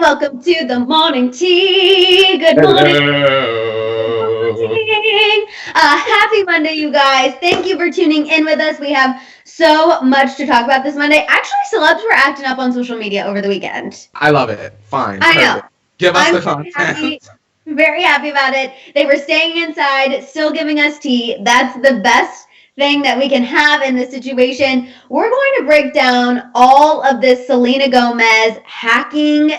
welcome to the morning tea. Good morning. Happy Monday, you guys. Thank you for tuning in with us. We have so much to talk about this Monday. Actually, celebs were acting up on social media over the weekend. I love it. Fine. I know. Give us the content. Very happy about it. They were staying inside, still giving us tea. That's the best thing that we can have in this situation. We're going to break down all of this Selena Gomez hacking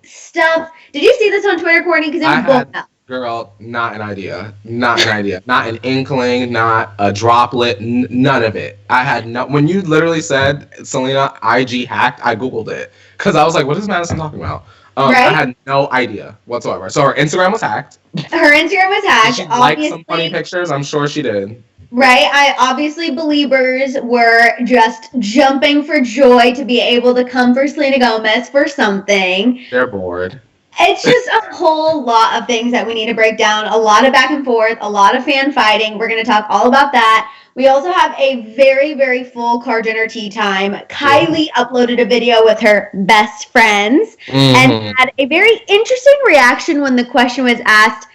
stuff. Did you see this on Twitter, Courtney? Because it was blown up. Girl, not an idea. Not an idea. Not an inkling, not a droplet, none of it. I had no. When you literally said Selena IG hacked, I Googled it. Because I was like, what is Maddison talking about? Right? I had no idea whatsoever. So her Instagram was hacked. Her Instagram was hacked. Did she like some funny pictures? I'm sure she did. Right? Obviously, Beliebers were just jumping for joy to be able to come for Selena Gomez for something. They're bored. It's just a whole lot of things that we need to break down. A lot of back and forth, a lot of fan fighting. We're going to talk all about that. We also have a very, very full Kar Jenner tea time. Kylie uploaded a video with her best friends and had a very interesting reaction when the question was asked,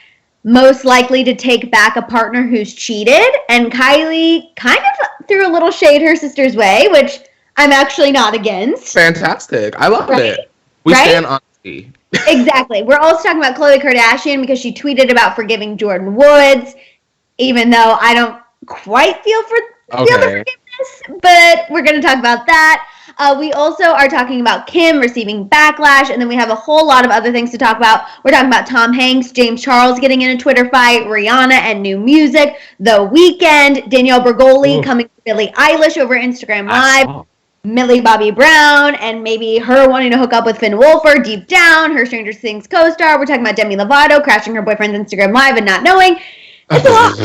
most likely to take back a partner who's cheated. And Kylie kind of threw a little shade her sister's way, which I'm actually not against. Fantastic. I love it. We stand honesty. Exactly. We're also talking about Khloe Kardashian because she tweeted about forgiving Jordan Woods, even though I don't quite feel the forgiveness, but we're going to talk about that. We also are talking about Kim receiving backlash, and then we have a whole lot of other things to talk about. We're talking about Tom Hanks, James Charles getting in a Twitter fight, Rihanna and new music, The Weeknd, Danielle Bregoli coming to Billie Eilish over Instagram Live, Millie Bobby Brown, and maybe her wanting to hook up with Finn Wolfhard deep down, her Stranger Things co-star. We're talking about Demi Lovato crashing her boyfriend's Instagram Live and not knowing. It's a lot.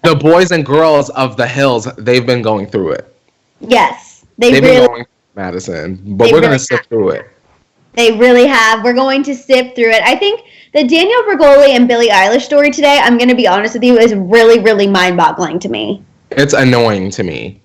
The boys and girls of the hills, they've been going through it. Yes. They've been going through Maddison, but we're going to sift through it. They really have. We're going to sift through it. I think the Danielle Bregoli and Billie Eilish story today, I'm going to be honest with you, is really, really mind-boggling to me. It's annoying to me.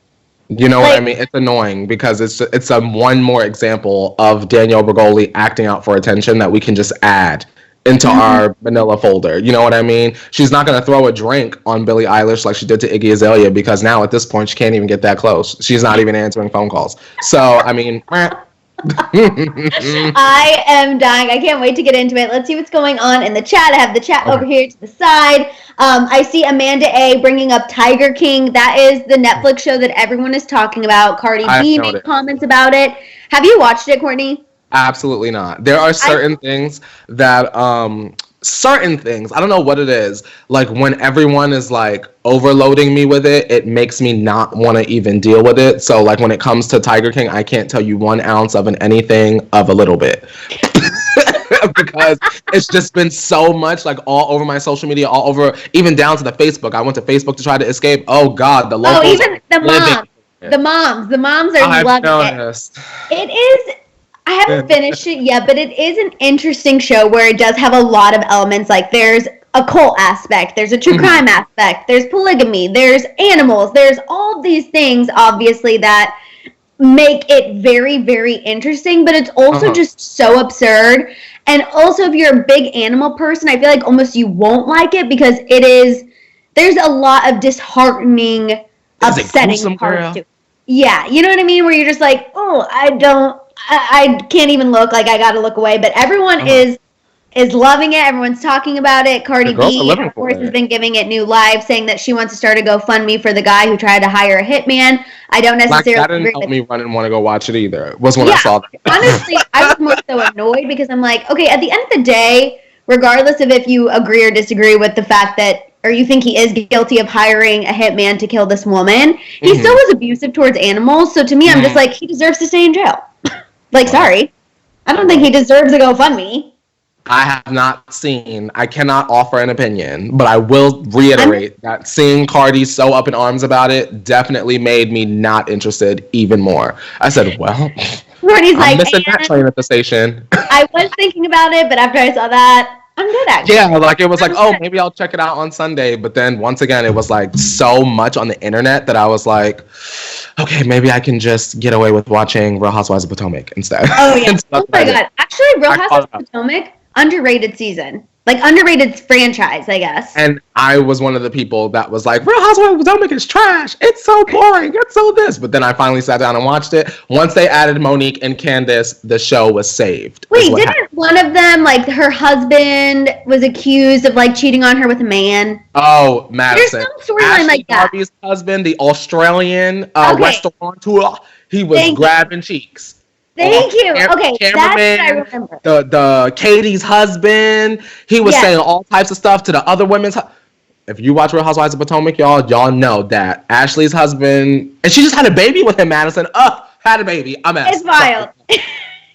You know what I mean? It's annoying because it's a one more example of Danielle Bregoli acting out for attention that we can just add into our manila folder. You know what I mean? She's not going to throw a drink on Billie Eilish like she did to Iggy Azalea because now at this point she can't even get that close. She's not even answering phone calls. So, I mean... I am dying. I can't wait to get into it. Let's see what's going on in the chat. I have the chat over here to the side. I see Amanda A bringing up Tiger King. That is the Netflix show that everyone is talking about. Cardi B made comments about it. Have you watched it, Courtney? Absolutely not. There are certain things that, certain things, I don't know what it is, like when everyone is like overloading me with it, it makes me not want to even deal with it. So like when it comes to Tiger King, I can't tell you 1 ounce of anything of a little bit. Because it's just been so much like all over my social media, all over, even down to the Facebook. I went to Facebook to try to escape. Oh God, the locals. Oh, even the moms are loving it. It is. I haven't finished it yet, but it is an interesting show where it does have a lot of elements. Like there's a cult aspect, there's a true crime aspect, there's polygamy, there's animals, there's all these things, obviously, that make it very, very interesting, but it's also just so absurd. And also, if you're a big animal person, I feel like almost you won't like it because there's a lot of disheartening, upsetting parts to it. Yeah, you know what I mean? Where you're just like, oh, I can't even look, like I gotta look away, but everyone is loving it. Everyone's talking about it. Cardi B, of course, has been giving it new life, saying that she wants to start to GoFundMe for the guy who tried to hire a hitman. I don't necessarily that didn't help me run and want to go watch it either. It was when I saw that. Honestly, I was more so annoyed because I'm like, okay, at the end of the day, regardless of if you agree or disagree with the fact that, or you think he is guilty of hiring a hitman to kill this woman, he still was abusive towards animals. So to me, I'm just like, he deserves to stay in jail. Like, sorry. I don't think he deserves a GoFundMe. I have not seen. I cannot offer an opinion, but I will reiterate that seeing Cardi so up in arms about it definitely made me not interested even more. I said, well, I'm missing that train at the station. I was thinking about it, but after I saw that, I'm good, actually. Yeah, like it was like, oh, maybe I'll check it out on Sunday. But then once again, it was like so much on the internet that I was like, okay, maybe I can just get away with watching Real Housewives of Potomac instead. Oh, yeah. Oh, my God. Actually, Real Housewives of Potomac, underrated season. Like, underrated franchise, I guess. And I was one of the people that was like, Real Housewives of Potomac is trash. It's so boring. It's so this. But then I finally sat down and watched it. Once they added Monique and Candace, the show was saved. Wait, didn't one of them, like, her husband was accused of, like, cheating on her with a man? Oh, Maddison. There's some storyline like that. Darby's husband, the Australian restaurateur, he was grabbing cheeks. Thank you. Okay, that's what I remember. The Katie's husband, he was saying all types of stuff to the other women's. If you watch Real Housewives of Potomac, y'all know that Ashley's husband, and she just had a baby with him, Maddison. Had a baby. It's wild.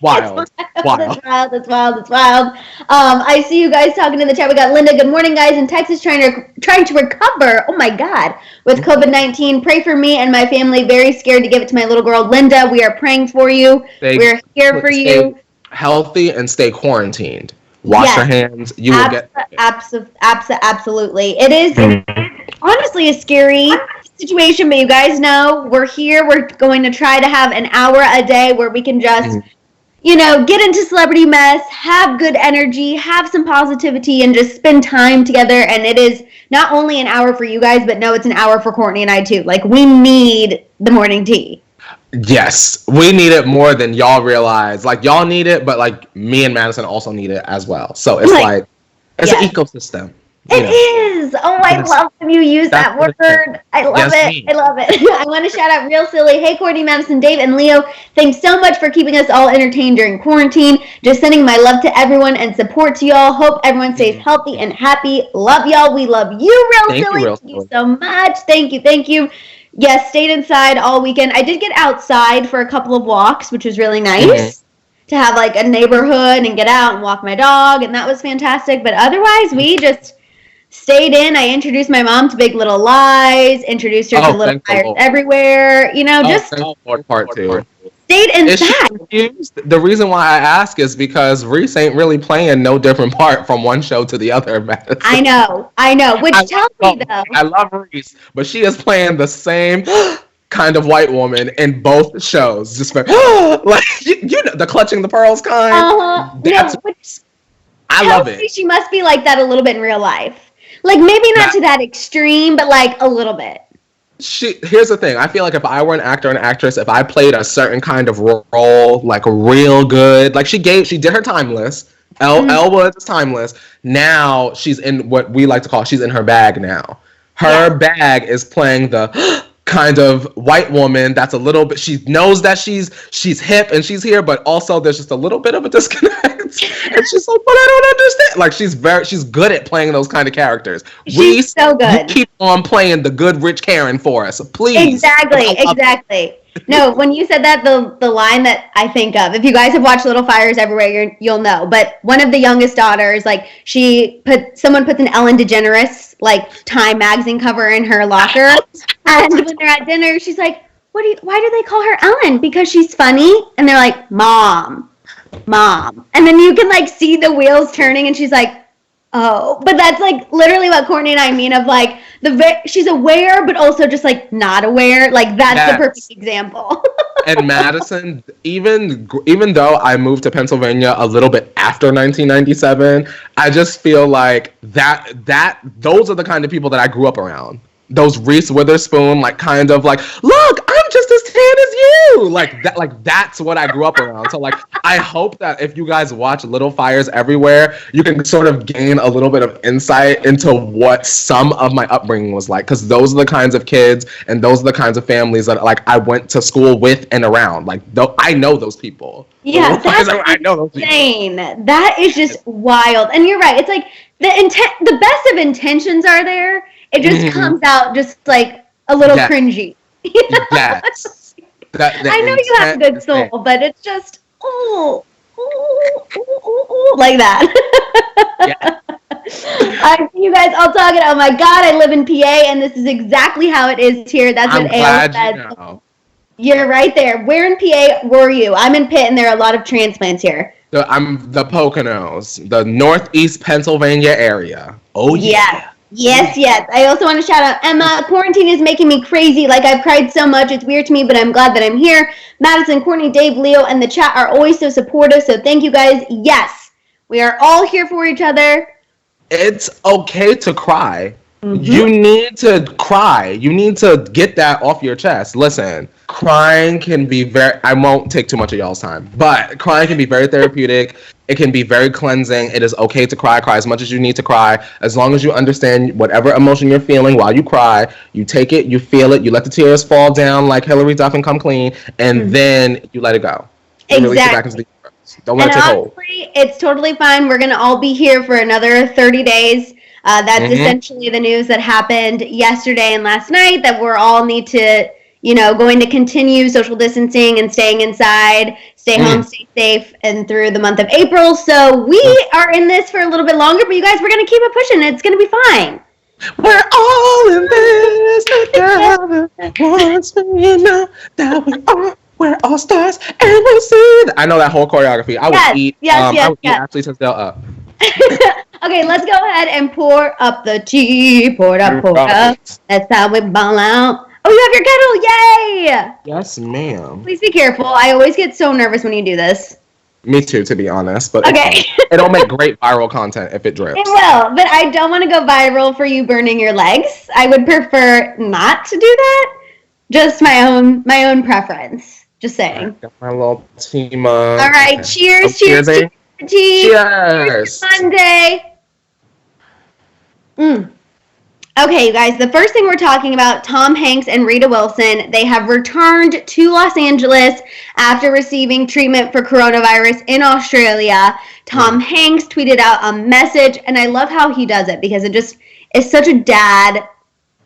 Wild. It's wild. I see you guys talking in the chat. We got Linda. Good morning, guys. In Texas, trying to recover. Oh my God, with COVID-19. Pray for me and my family. Very scared to give it to my little girl, Linda. We are praying for you. We're here for you. Healthy and stay quarantined. Wash your hands. You will get absolutely. It is honestly a scary situation, but you guys know we're here. We're going to try to have an hour a day where we can just. Get into celebrity mess, have good energy, have some positivity, and just spend time together. And it is not only an hour for you guys, but no, it's an hour for Courtney and I too. Like, we need the morning tea. Yes, we need it more than y'all realize. Like, y'all need it, but like me and Maddison also need it as well. So it's it's an ecosystem. It is. Oh, I love when you use that word. I love it. I love it. I want to shout out Real Silly. Hey, Courtney, Madison, Dave, and Leo. Thanks so much for keeping us all entertained during quarantine. Just sending my love to everyone and support to y'all. Hope everyone stays healthy and happy. Love y'all. We love you, Real Silly. Thank you so much. Thank you. Yes, stayed inside all weekend. I did get outside for a couple of walks, which was really nice. To have like a neighborhood and get out and walk my dog, and that was fantastic. But otherwise, we just stayed in. I introduced my mom to Big Little Lies, introduced her to Little Fires Everywhere. Just part two. Stayed inside. The reason why I ask is because Reese ain't really playing no different part from one show to the other. Madison. I know. Which tells me though. I love Reese, but she is playing the same kind of white woman in both shows. Just like the clutching the pearls kind. I love it. She must be like that a little bit in real life. Like, maybe not to that extreme, but like a little bit. Here's the thing. I feel like if I were an actor and actress, if I played a certain kind of role, like real good, like she did her timeless. Elle was timeless. Now she's in what we like to call, she's in her bag now. Her bag is playing the kind of white woman that's a little bit, she knows that she's hip and she's here, but also there's just a little bit of a disconnect. And she's like, but I don't understand. Like, she's good at playing those kind of characters. She's so good. You keep on playing the good rich Karen for us, please. Exactly. No, when you said that, the line that I think of, if you guys have watched Little Fires Everywhere, you'll know. But one of the youngest daughters, like, someone puts an Ellen DeGeneres, like, Time magazine cover in her locker. And when they're at dinner, she's like, why do they call her Ellen? Because she's funny? And they're like, Mom. And then you can, like, see the wheels turning, and she's like, oh. But that's, like, literally what Courtney and I mean of, like, she's aware, but also just, like, not aware. Like, that's the perfect example. And Madison, even though I moved to Pennsylvania a little bit after 1997, I just feel like those are the kind of people that I grew up around. Those Reese Witherspoon, like, kind of like, look, I'm just as tan as you. Like that's what I grew up around. So, like, I hope that if you guys watch Little Fires Everywhere, you can sort of gain a little bit of insight into what some of my upbringing was like. Because those are the kinds of kids and those are the kinds of families that, like, I went to school with and around. Like, I know those people. Yeah, that's insane. That is just wild. And you're right. It's like the best of intentions are there. It just comes out just like a little cringy. Yes. I know you have a good soul, but it's just like that. Yeah. I see you guys all talking. Oh my God, I live in PA, and this is exactly how it is here. That's what Ale said. You're right there. Where in PA were you? I'm in Pitt, and there are a lot of transplants here. I'm the Poconos, the Northeast Pennsylvania area. Oh yeah. Yes. I also want to shout out Emma. Quarantine is making me crazy. Like, I've cried so much. It's weird to me, but I'm glad that I'm here. Maddison, Courtney, Dave, Leo, and the chat are always so supportive. So thank you guys. Yes, we are all here for each other. It's okay to cry. You need to cry. You need to get that off your chest. Listen, crying can be I won't take too much of y'all's time, but crying can be very therapeutic. It can be very cleansing. It is okay to cry as much as you need to cry. As long as you understand whatever emotion you're feeling while you cry, you take it, you feel it, you let the tears fall down like Hillary Duff and Come Clean, and then you let it go. You release it back into the universe. Don't let it take hold. It's totally fine. We're going to all be here for another 30 days. That's essentially the news that happened yesterday and last night, that we're all need to, going to continue social distancing and staying inside, stay home, stay safe, and through the month of April. So we are in this for a little bit longer, but you guys, we're going to keep it pushing. It's going to be fine. We're all in this together. Once we know that we're all stars, and we'll see. I know that whole choreography. I would eat Ashley Tisdale up. Okay, let's go ahead and pour up the tea. Pour it up. That's how we ball out. Oh, you have your kettle. Yay! Yes, ma'am. Please be careful. I always get so nervous when you do this. Me too, to be honest. But okay. It'll make great viral content if it drips. It will, but I don't want to go viral for you burning your legs. I would prefer not to do that. Just my own preference. Just saying. Got my little tea mug. All right, cheers. Cheers. Monday. Okay, you guys, the first thing we're talking about, Tom Hanks and Rita Wilson, they have returned to Los Angeles after receiving treatment for coronavirus in Australia. Tom Hanks tweeted out a message, and I love how he does it because it just is such a dad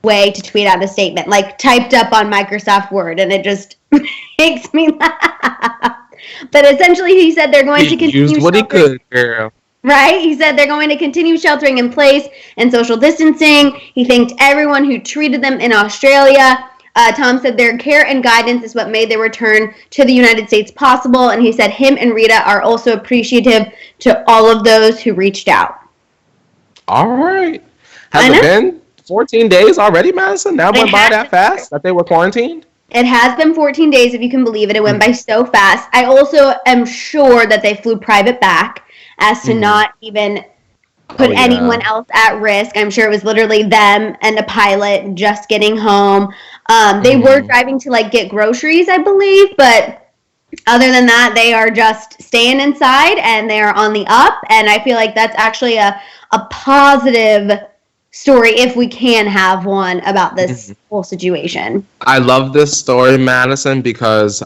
way to tweet out a statement, like typed up on Microsoft Word, and it just makes me laugh. But essentially, he said they're going to continue. Used what he could, girl. Right? He said they're going to continue sheltering in place and social distancing. He thanked everyone who treated them in Australia. Tom said their care and guidance is what made their return to the United States possible. And he said him and Rita are also appreciative to all of those who reached out. All right. Has it been 14 days already, Madison? That went by that fast that they were quarantined? It has been 14 days, if you can believe it. It went by so fast. I also am sure that they flew private back as to not even put anyone else at risk. I'm sure it was literally them and a pilot just getting home. They were driving to get groceries, I believe, but other than that, they are just staying inside and they are on the up. And I feel like that's actually a positive story, if we can have one, about this whole situation. I love this story, Madison, because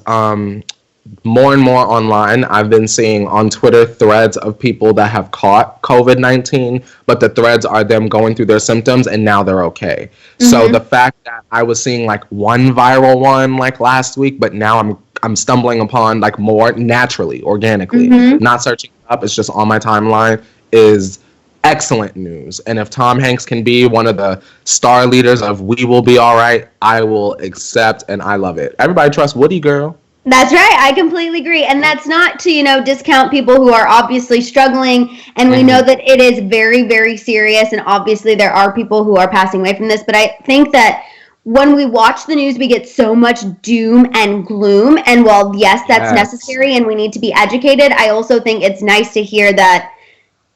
more and more online, I've been seeing on Twitter threads of people that have caught COVID-19, but the threads are them going through their symptoms and now they're okay. So the fact that I was seeing one viral one last week, but now I'm stumbling upon more naturally, organically, not searching up, it's just on my timeline, is excellent news. And if Tom Hanks can be one of the star leaders of We Will Be All Right, I will accept, and I love it. Everybody trust Woody, girl. That's right. I completely agree. And that's not to, discount people who are obviously struggling. And we know that it is very, very serious. And obviously there are people who are passing away from this. But I think that when we watch the news, we get so much doom and gloom. And while, yes, that's necessary and we need to be educated, I also think it's nice to hear that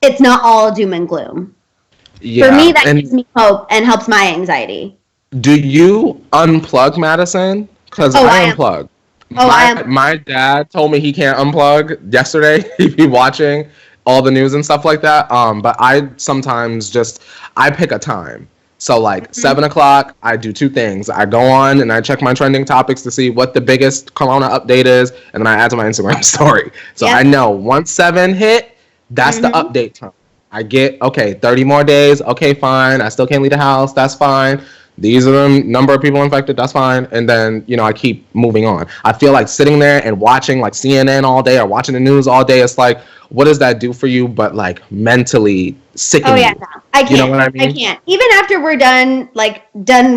it's not all doom and gloom. Yeah, for me, that gives me hope and helps my anxiety. Do you unplug, Madison? Because I unplug. My dad told me he can't unplug yesterday. He'd be watching all the news and stuff like that. But I sometimes I pick a time. So 7 o'clock, I do two things. I go on and I check my trending topics to see what the biggest Corona update is. And then I add to my Instagram story. So I know once 7 hit, that's the update time. I get, 30 more days. Okay, fine. I still can't leave the house. That's fine. These are the number of people infected. That's fine. And then, I keep moving on. I feel like sitting there and watching CNN all day or watching the news all day. It's what does that do for you? But like mentally sickening. Oh yeah, no, I can't. You know what I mean? I can't. Even after we're done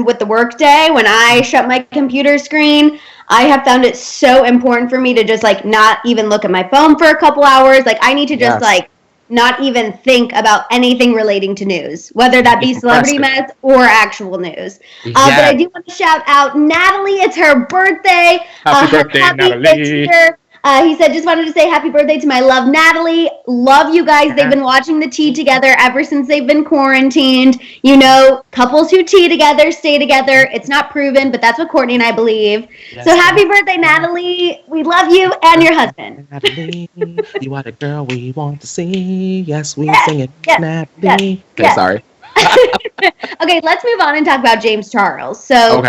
with the workday, when I shut my computer screen, I have found it so important for me to just like not even look at my phone for a couple hours. Like I need to just like not even think about anything relating to news, whether that be celebrity mess or actual news. But I do want to shout out Natalie. It's her birthday. Happy birthday, Natalie. He said, just wanted to say happy birthday to my love, Natalie. Love you guys. They've been watching the tea together ever since they've been quarantined. You know, couples who tea together stay together. It's not proven, but that's what Courtney and I believe. Yes, so happy birthday, Natalie. We love you and your husband. Natalie, you are the girl we want to see. Yes, we sing it, Natalie. Okay, sorry. Okay, let's move on and talk about James Charles. So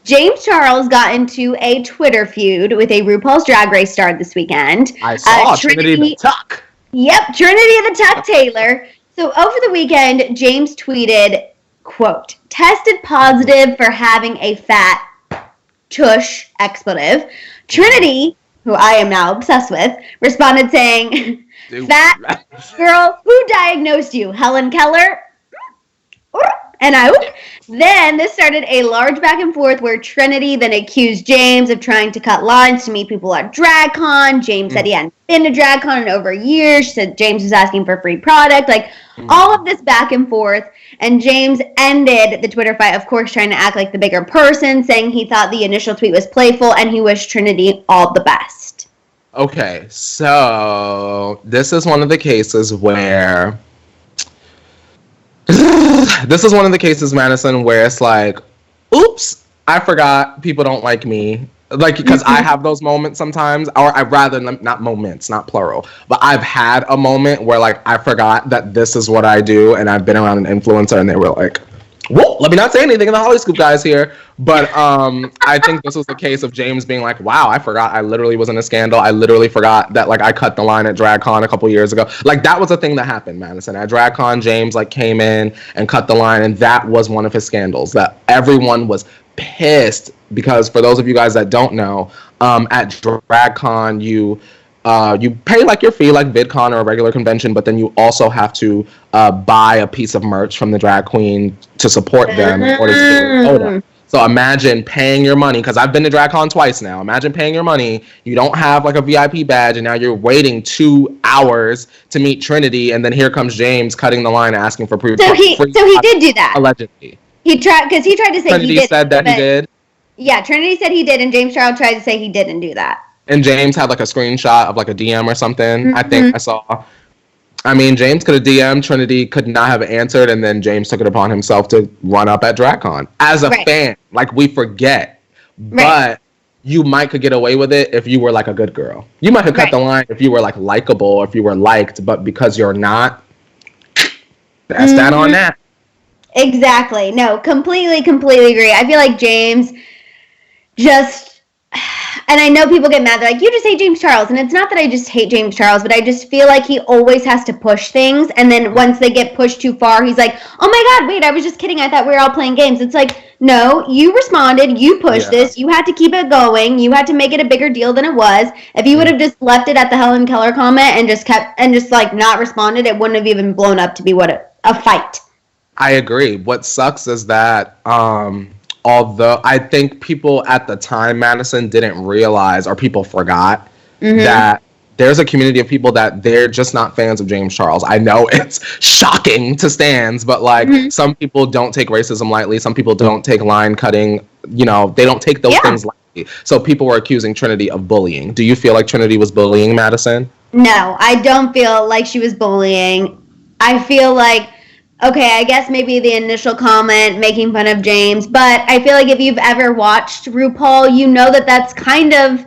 James Charles got into a Twitter feud with a RuPaul's Drag Race star this weekend. I saw Trinity the Tuck. Yep, Trinity the Tuck Taylor. So over the weekend, James tweeted, quote, tested positive for having a fat tush expletive. Trinity, who I am now obsessed with, responded saying, fat girl, who diagnosed you? Helen Keller? And then this started a large back and forth where Trinity then accused James of trying to cut lines to meet people at DragCon. James said he hadn't been to DragCon in over a year. She said James was asking for free product. Like all of this back and forth. And James ended the Twitter fight, of course, trying to act like the bigger person, saying he thought the initial tweet was playful and he wished Trinity all the best. Okay, so this is one of the cases where... This is one of the cases, Madison, where it's like, oops, I forgot people don't like me. Like, because I have those moments sometimes, or I'd rather, not moments, not plural, but I've had a moment where, like, I forgot that this is what I do, and I've been around an influencer, and they were like, whoa, let me not say anything, the Hollyscoop guys here. But I think this was the case of James being like, wow, I forgot I literally was in a scandal. I literally forgot that, like, I cut the line at DragCon a couple years ago. Like, that was a thing that happened, Madison. At DragCon, James, like, came in and cut the line, and that was one of his scandals that everyone was pissed because, for those of you guys that don't know, at DragCon, you pay like your fee like VidCon or a regular convention, but then you also have to buy a piece of merch from the drag queen to support them in order to get a photo. So imagine paying your money, because I've been to DragCon twice now. Imagine paying your money, you don't have like a VIP badge, and now you're waiting 2 hours to meet Trinity, and then here comes James cutting the line asking for proof. So he did do that. Allegedly. He tried to say Trinity he did. Said that he did. Yeah, Trinity said he did, and James Charles tried to say he didn't do that. And James had like a screenshot of like a DM or something. I think I saw. I mean, James could have DM'd, Trinity could not have answered, and then James took it upon himself to run up at DragCon. As a fan, like, we forget. But you might could get away with it if you were like a good girl. You might have cut the line if you were like likable or if you were liked, but because you're not, that's that on that. Exactly. No, completely agree. I feel like James just... And I know people get mad. They're like, you just hate James Charles. And it's not that I just hate James Charles, but I just feel like he always has to push things. And then once they get pushed too far, he's like, oh my God, wait, I was just kidding. I thought we were all playing games. It's like, no, you responded. You pushed this. You had to keep it going. You had to make it a bigger deal than it was. If you would have just left it at the Helen Keller comment and just like not responded, it wouldn't have even blown up to be a fight. I agree. What sucks is that, although I think people at the time, Madison, didn't realize, or people forgot, that there's a community of people that they're just not fans of James Charles. I know it's shocking to stans, but like some people don't take racism lightly. Some people don't take line cutting. You know, they don't take those things lightly. So people were accusing Trinity of bullying. Do you feel like Trinity was bullying Madison? No, I don't feel like she was bullying. I feel like, okay, I guess maybe the initial comment making fun of James, but I feel like if you've ever watched RuPaul, you know that that's kind of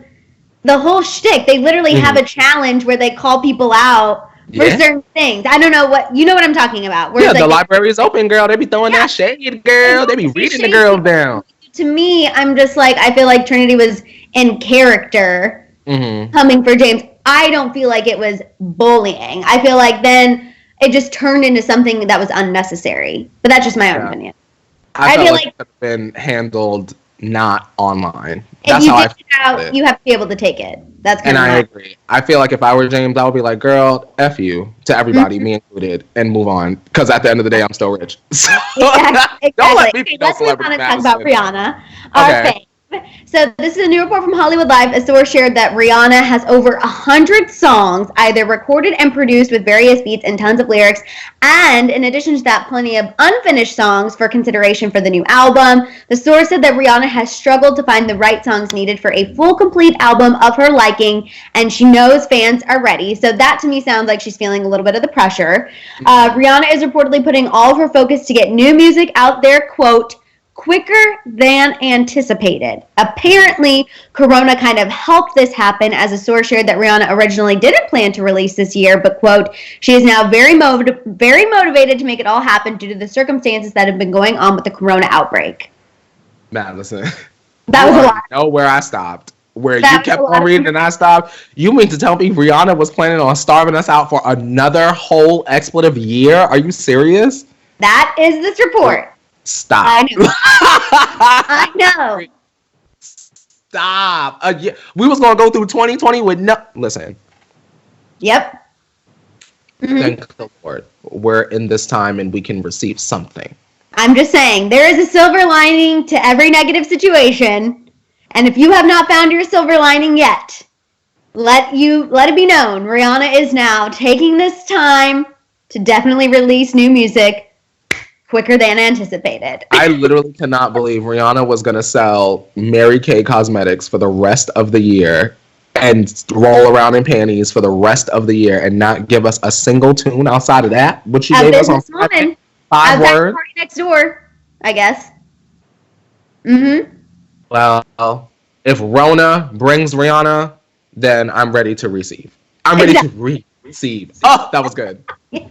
the whole shtick. They literally have a challenge where they call people out for certain things. I don't know what, you know what I'm talking about. Where the library is open, girl. They be throwing that shade, girl. They be reading the girl down. To me, I'm just like, I feel like Trinity was in character coming for James. I don't feel like it was bullying. I feel like then it just turned into something that was unnecessary. But that's just my own opinion. I feel like it could have been handled not online. That's how I feel it. You have to be able to take it. That's kind of. And I agree. I feel like if I were James, I would be like, "Girl, f you" to everybody, me included, and move on. Because at the end of the day, I'm still rich. So, exactly. Don't let me be no celebrity. Let's move on and talk about Rihanna. Okay. So this is a new report from Hollywood Live. A source shared that Rihanna has over 100 songs either recorded and produced with various beats and tons of lyrics, and in addition to that, plenty of unfinished songs for consideration for the new album. The source said that Rihanna has struggled to find the right songs needed for a full, complete album of her liking, and she knows fans are ready. So that to me sounds like she's feeling a little bit of the pressure. Rihanna is reportedly putting all of her focus to get new music out there, quote, quicker than anticipated. Apparently, Corona kind of helped this happen, as a source shared that Rihanna originally didn't plan to release this year, but, quote, she is now very motivated to make it all happen due to the circumstances that have been going on with the Corona outbreak. Madison. That was a lot. I know where I stopped. Where you kept on reading and I stopped. You mean to tell me Rihanna was planning on starving us out for another whole expletive year? Are you serious? That is this report. Stop. I know. I know. Stop. Yeah, we was going to go through 2020 with no... Listen. Yep. Thank the Lord. We're in this time and we can receive something. I'm just saying, there is a silver lining to every negative situation. And if you have not found your silver lining yet, let it be known, Rihanna is now taking this time to definitely release new music quicker than anticipated. I literally cannot believe Rihanna was going to sell Mary Kay cosmetics for the rest of the year and roll around in panties for the rest of the year and not give us a single tune outside of that, which she gave us on five words. Party next door, I guess. Well, if Rona brings Rihanna, then I'm ready to receive. I'm ready to receive. Oh, that was good. Yes.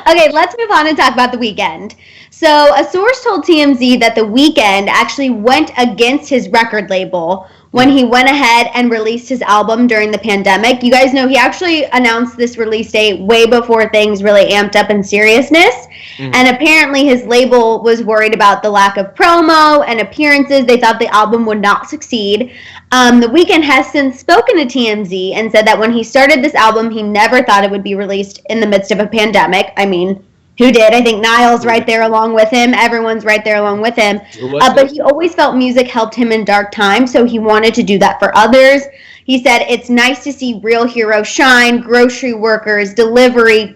Okay, let's move on and talk about The Weeknd. So a source told TMZ that The Weeknd actually went against his record label when he went ahead and released his album during the pandemic. You guys know he actually announced this release date way before things really amped up in seriousness. And apparently his label was worried about the lack of promo and appearances. They thought the album would not succeed. The Weeknd has since spoken to TMZ and said that when he started this album, he never thought it would be released in the midst of a pandemic. I mean, who did? I think Niall's right there along with him. Everyone's right there along with him. But he always felt music helped him in dark times, so he wanted to do that for others. He said, it's nice to see real heroes shine, grocery workers, delivery,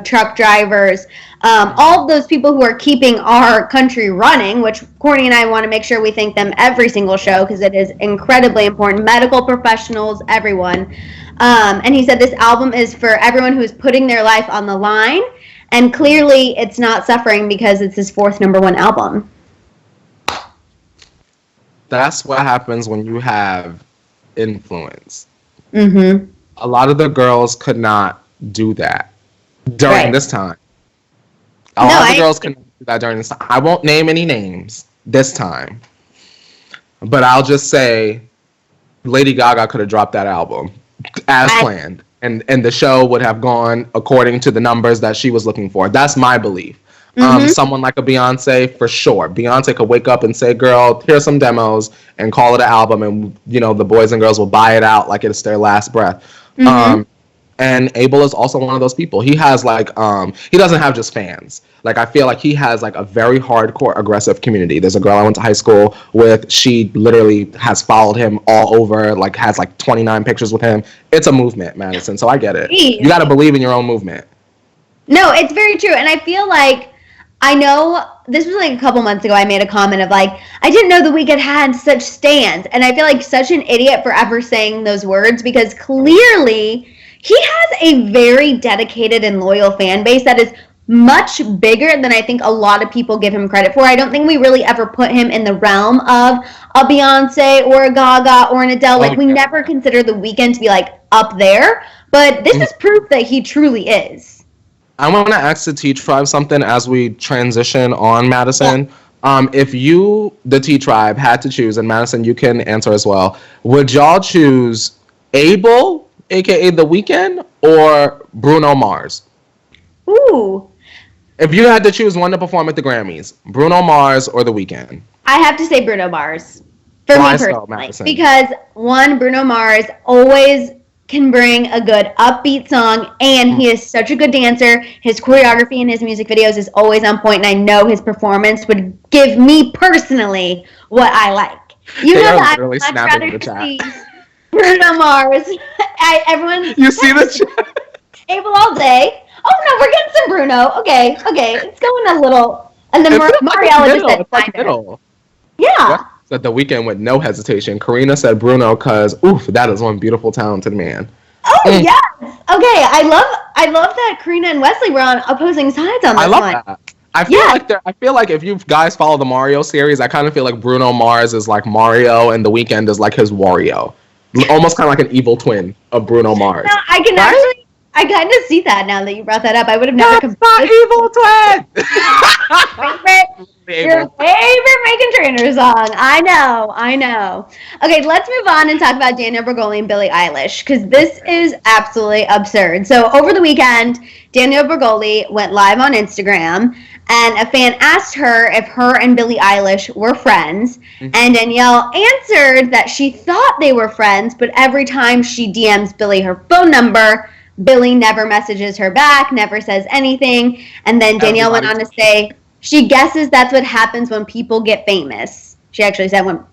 truck drivers, all of those people who are keeping our country running, which Courtney and I want to make sure we thank them every single show because it is incredibly important. Medical professionals, everyone. And he said this album is for everyone who is putting their life on the line. And clearly, it's not suffering because it's his fourth #1 album. That's what happens when you have influence. A lot of the girls could not do that during this time. A lot of the girls couldn't do that during this time. I won't name any names this time. But I'll just say Lady Gaga could have dropped that album as planned. And the show would have gone according to the numbers that she was looking for. That's my belief. Someone like a Beyonce, for sure. Beyonce could wake up and say, girl, here's some demos, and call it an album, and the boys and girls will buy it out like it's their last breath. And Abel is also one of those people. He has he doesn't have just fans. I feel like he has a very hardcore aggressive community. There's a girl I went to high school with. She literally has followed him all over, has 29 pictures with him. It's a movement, Madison. So I get it. Jeez. You got to believe in your own movement. No, it's very true. And I feel I know this was a couple months ago. I made a comment of I didn't know The Weeknd had such stans. And I feel like such an idiot for ever saying those words because clearly he has a very dedicated and loyal fan base that is much bigger than I think a lot of people give him credit for. I don't think we really ever put him in the realm of a Beyonce or a Gaga or an Adele. We never consider The Weeknd to be up there. But this is proof that he truly is. I want to ask the T-Tribe something as we transition on, Madison. Yeah. If you, the T-Tribe, had to choose, and Madison, you can answer as well, would y'all choose Abel, a.k.a. The Weeknd, or Bruno Mars? Ooh. If you had to choose one to perform at the Grammys, Bruno Mars or The Weeknd? I have to say Bruno Mars. For me personally. Because, one, Bruno Mars always can bring a good upbeat song, and he is such a good dancer. His choreography in his music videos is always on point, and I know his performance would give me personally what I like. You know that I'd much rather see Bruno Mars. You see the chat? Able all day. Oh no, we're getting some Bruno. Okay, it's going a little. And then Mariella just said like middle. Yeah. Said The Weeknd with no hesitation. Karina said Bruno because that is one beautiful, talented man. Oh yes. Okay, I love that Karina and Wesley were on opposing sides on this one. I love that. I feel like if you guys follow the Mario series, I kind of feel like Bruno Mars is like Mario and The Weeknd is like his Wario. Almost kind of like an evil twin of Bruno Mars. No, I kind of see that now that you brought that up. I would have never compared. That's evil twin. Your favorite Meghan Trainor song. I know. Okay, let's move on and talk about Danielle Bregoli and Billie Eilish, because this is absolutely absurd. So over the weekend, Danielle Bregoli went live on Instagram, and a fan asked her if her and Billie Eilish were friends, and Danielle answered that she thought they were friends, but every time she DMs Billie her phone number, Billie never messages her back, never says anything, and then Danielle went on to say she guesses that's what happens when people get famous. She actually said when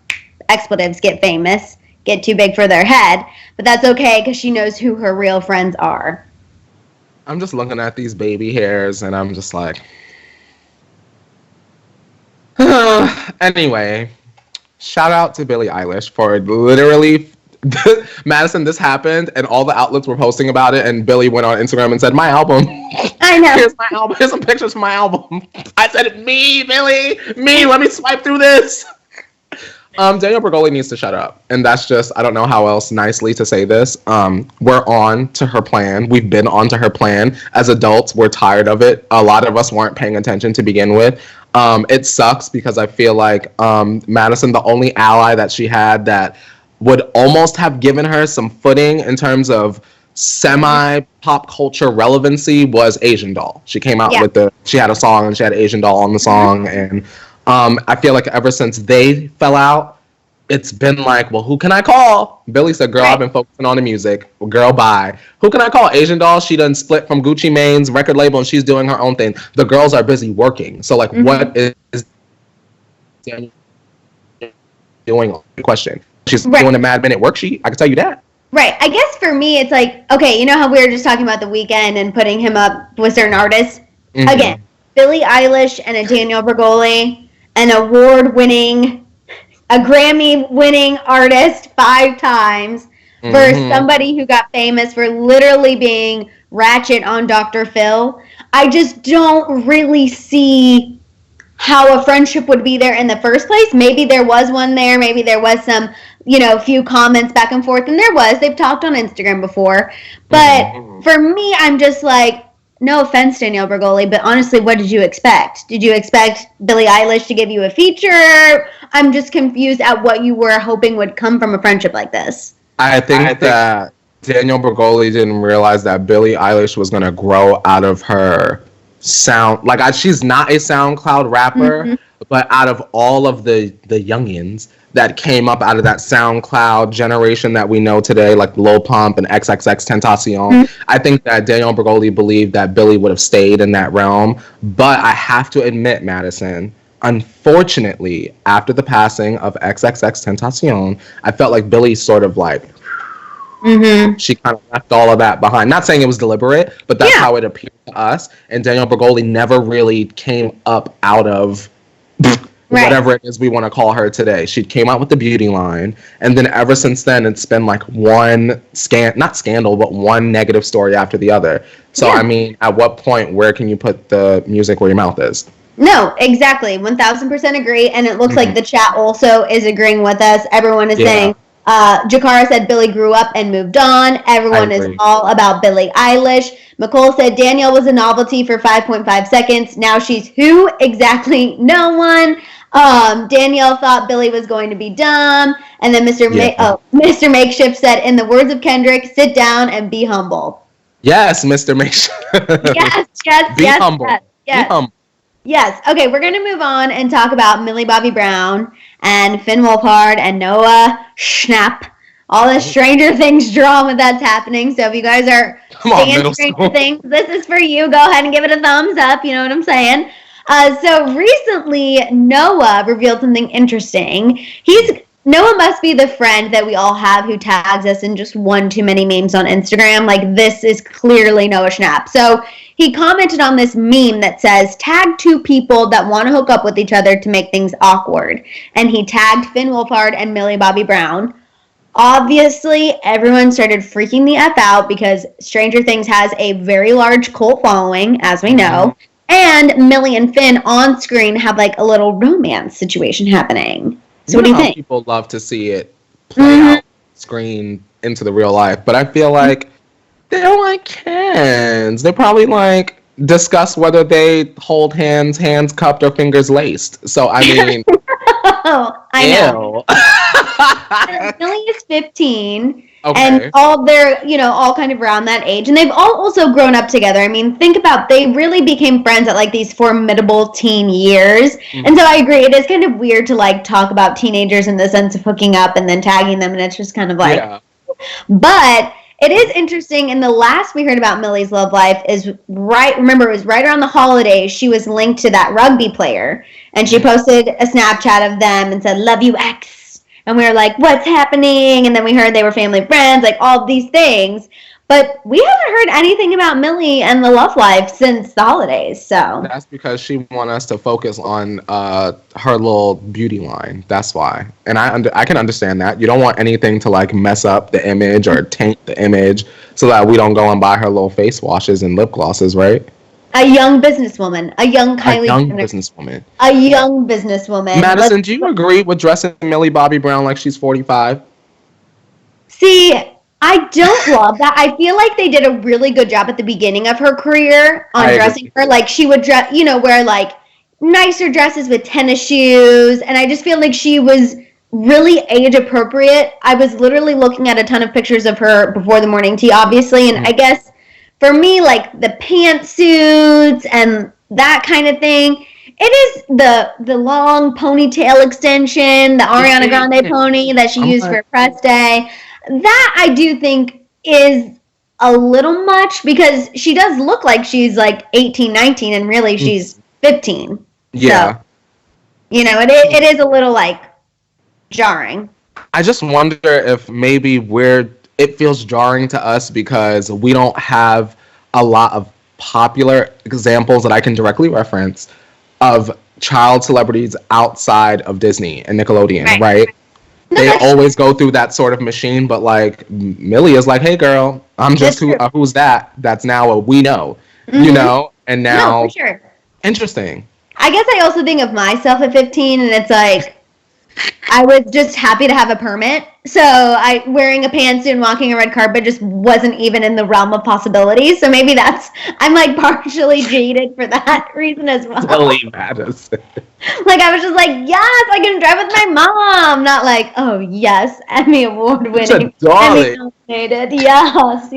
expletives get famous, get too big for their head, but that's okay because she knows who her real friends are. I'm just looking at these baby hairs and I'm just like... Anyway, shout out to Billie Eilish for literally... Maddison, this happened and all the outlets were posting about it, and Billie went on Instagram and said, my album. I know. Here's my album. Here's some pictures from my album. I said, me, Billie, me, let me swipe through this. Danielle Bregoli needs to shut up. And that's just, I don't know how else nicely to say this. We're on to her plan. We've been on to her plan. As adults, we're tired of it. A lot of us weren't paying attention to begin with. It sucks because I feel like Maddison, the only ally that she had that would almost have given her some footing in terms of semi-pop culture relevancy was Asian Doll. She came out with she had a song and she had Asian Doll on the song. And I feel like ever since they fell out, it's been like, well, who can I call? Billie said, girl, I've been focusing on the music. Well, girl, bye. Who can I call? Asian Doll, she done split from Gucci Mane's record label and she's doing her own thing. The girls are busy working. So like, what is doing? Question. She's doing a Mad Minute worksheet. I can tell you that. Right. I guess for me, it's like, okay, you know how we were just talking about The Weeknd and putting him up with certain artists? Mm-hmm. Again, Billie Eilish and a Danielle Bregoli, an award-winning, a Grammy-winning artist 5 times, for somebody who got famous for literally being ratchet on Dr. Phil. I just don't really see how a friendship would be there in the first place. Maybe there was one there. Maybe there was some, few comments back and forth. And there was. They've talked on Instagram before. But for me, I'm just like, no offense, Danielle Bregoli, but honestly, what did you expect? Did you expect Billie Eilish to give you a feature? I'm just confused at what you were hoping would come from a friendship like this. I think that Danielle Bregoli didn't realize that Billie Eilish was going to grow out of her sound. Like, she's not a SoundCloud rapper, but out of all of the youngins that came up out of that SoundCloud generation that we know today, like Lil Pump and XXXTentacion, I think that Danielle Bregoli believed that Billie would have stayed in that realm. But I have to admit, Maddison, unfortunately, after the passing of XXXTentacion, I felt like Billie sort of like, she kind of left all of that behind. Not saying it was deliberate, but that's how it appeared to us. And Danielle Bregoli never really came up out of whatever it is we want to call her today. She came out with the beauty line, and then ever since then, it's been like one not scandal, but one negative story after the other. So, I mean, at what point, where can you put the music where your mouth is? No, exactly. 1000% agree. And it looks like the chat also is agreeing with us. Everyone is saying, Jakara said Billie grew up and moved on. Everyone is all about Billie Eilish. McCole said Danielle was a novelty for 5.5 seconds. Now she's who? Exactly no one. Danielle thought Billie was going to be dumb. And then Mr. Makeshift said, in the words of Kendrick, sit down and be humble. Yes, Mr. Makeshift. Yes. Be humble. Yes. Be humble. Yes. Okay, we're going to move on and talk about Millie Bobby Brown and Finn Wolfhard and Noah Schnapp. All the Stranger Things drama that's happening. So if you guys are seeing Stranger Things, this is for you. Go ahead and give it a thumbs up. You know what I'm saying? So recently, Noah revealed something interesting. Noah must be the friend that we all have who tags us in just one too many memes on Instagram. Like, this is clearly Noah Schnapp. So he commented on this meme that says, tag two people that want to hook up with each other to make things awkward. And he tagged Finn Wolfhard and Millie Bobby Brown. Obviously, everyone started freaking the F out because Stranger Things has a very large cult following, as we know. And Millie and Finn on screen have like a little romance situation happening. So what do you think? People love to see it play out screen into the real life, but I feel like they don't like hands. They probably like discuss whether they hold hands cupped, or fingers laced. So I mean, I know. Millie is 15. Okay. And they're, all kind of around that age. And they've all also grown up together. I mean, think about, they really became friends at like these formidable teen years. Mm-hmm. And so I agree, it is kind of weird to like talk about teenagers in the sense of hooking up and then tagging them. And it's just kind of like, But it is interesting. And the last we heard about Millie's love life is it was right around the holidays. She was linked to that rugby player. And she posted a Snapchat of them and said, "Love you, X." And we were like, what's happening? And then we heard they were family friends, like all these things. But we haven't heard anything about Millie and the love life since the holidays. So that's because she wants us to focus on her little beauty line. That's why. And I can understand that. You don't want anything to like mess up the image or taint the image so that we don't go and buy her little face washes and lip glosses, right? A young businesswoman. A young Kylie Jenner. Businesswoman. A young businesswoman. Madison, do you agree with dressing Millie Bobby Brown like she's 45? See, I don't love that. I feel like they did a really good job at the beginning of her career on dressing her. Like, she would dress, wear, like, nicer dresses with tennis shoes. And I just feel like she was really age appropriate. I was literally looking at a ton of pictures of her before the morning tea, obviously. And I guess for me, like the pantsuits and that kind of thing, it is the long ponytail extension, the Ariana Grande pony that she used for press day. That I do think is a little much because she does look like she's like 18, 19, and really she's 15. Yeah. So, it is a little like jarring. I just wonder if maybe it feels jarring to us because we don't have a lot of popular examples that I can directly reference of child celebrities outside of Disney and Nickelodeon, right? They always go through that sort of machine, but like Millie is like, hey girl, I'm just who's that? That's now what we know, and now, for sure. Interesting. I guess I also think of myself at 15 and it's like, I was just happy to have a permit. So wearing a pantsuit and walking a red carpet just wasn't even in the realm of possibilities. So maybe I'm like partially jaded for that reason as well. Silly Madison. Like I was just like, yes, I can drive with my mom. Not like, oh yes, Emmy Award winning. Emmy nominated. Yes.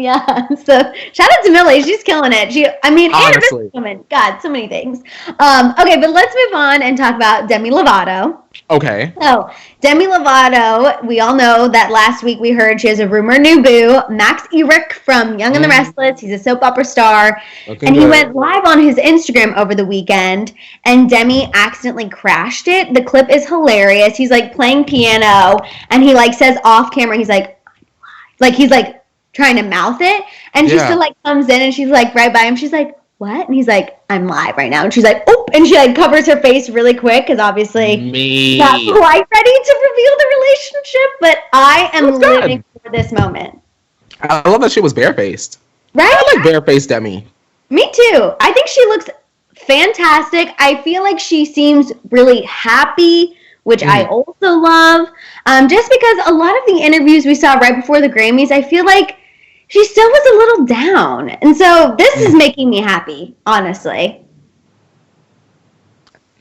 So shout out to Millie. She's killing it. And a businesswoman. God, so many things. Okay, but let's move on and talk about Demi Lovato. Okay. So, Demi Lovato, we all know that last week we heard she has a rumored new boo, Max Eric from Young and the Restless. He's a soap opera star. And he went live on his Instagram over the weekend, and Demi accidentally crashed it. The clip is hilarious. He's, like, playing piano, and he, like, says off camera, he's like, he's, like, trying to mouth it. And she still, like, comes in, and she's, like, right by him. She's like, what? And he's like, I'm live right now. And she's like, oh, and she like covers her face really quick because obviously not quite ready to reveal the relationship, but I am living for this moment. I love that she was barefaced. Right? I like barefaced Demi. Me too. I think she looks fantastic. I feel like she seems really happy, which I also love. Just because a lot of the interviews we saw right before the Grammys, I feel like she still was a little down. And so this is making me happy, honestly.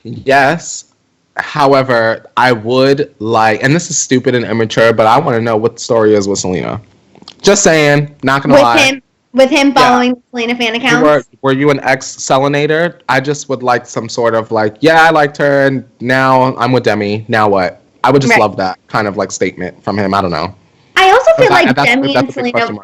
Yes. However, I would like, and this is stupid and immature, but I want to know what the story is with Selena. Just saying, not going to lie. With him following Selena fan accounts? Were you an ex-Selenator? I just would like some sort of like, yeah, I liked her, and now I'm with Demi. Now what? I would just love that kind of like statement from him. I don't know. I also feel like Demi and Selena...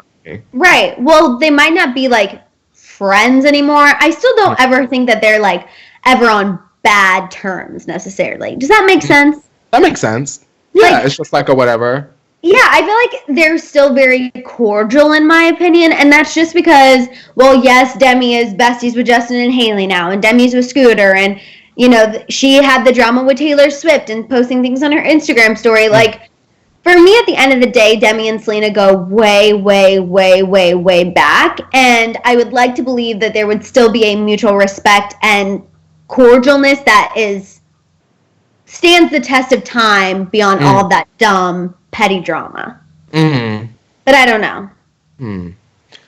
Right. Well, they might not be like friends anymore. I still don't ever think that they're like ever on bad terms necessarily. Does that make sense? That makes sense. Yeah, like, it's just like a whatever. Yeah, I feel like they're still very cordial in my opinion, and that's just because, well, yes, Demi is besties with Justin and Haley now, and Demi's with Scooter, and, you know, she had the drama with Taylor Swift and posting things on her Instagram story. Like, for me, at the end of the day, Demi and Selena go way, way, way, way, way back, and I would like to believe that there would still be a mutual respect and cordialness that stands the test of time beyond all that dumb, petty drama. But I don't know.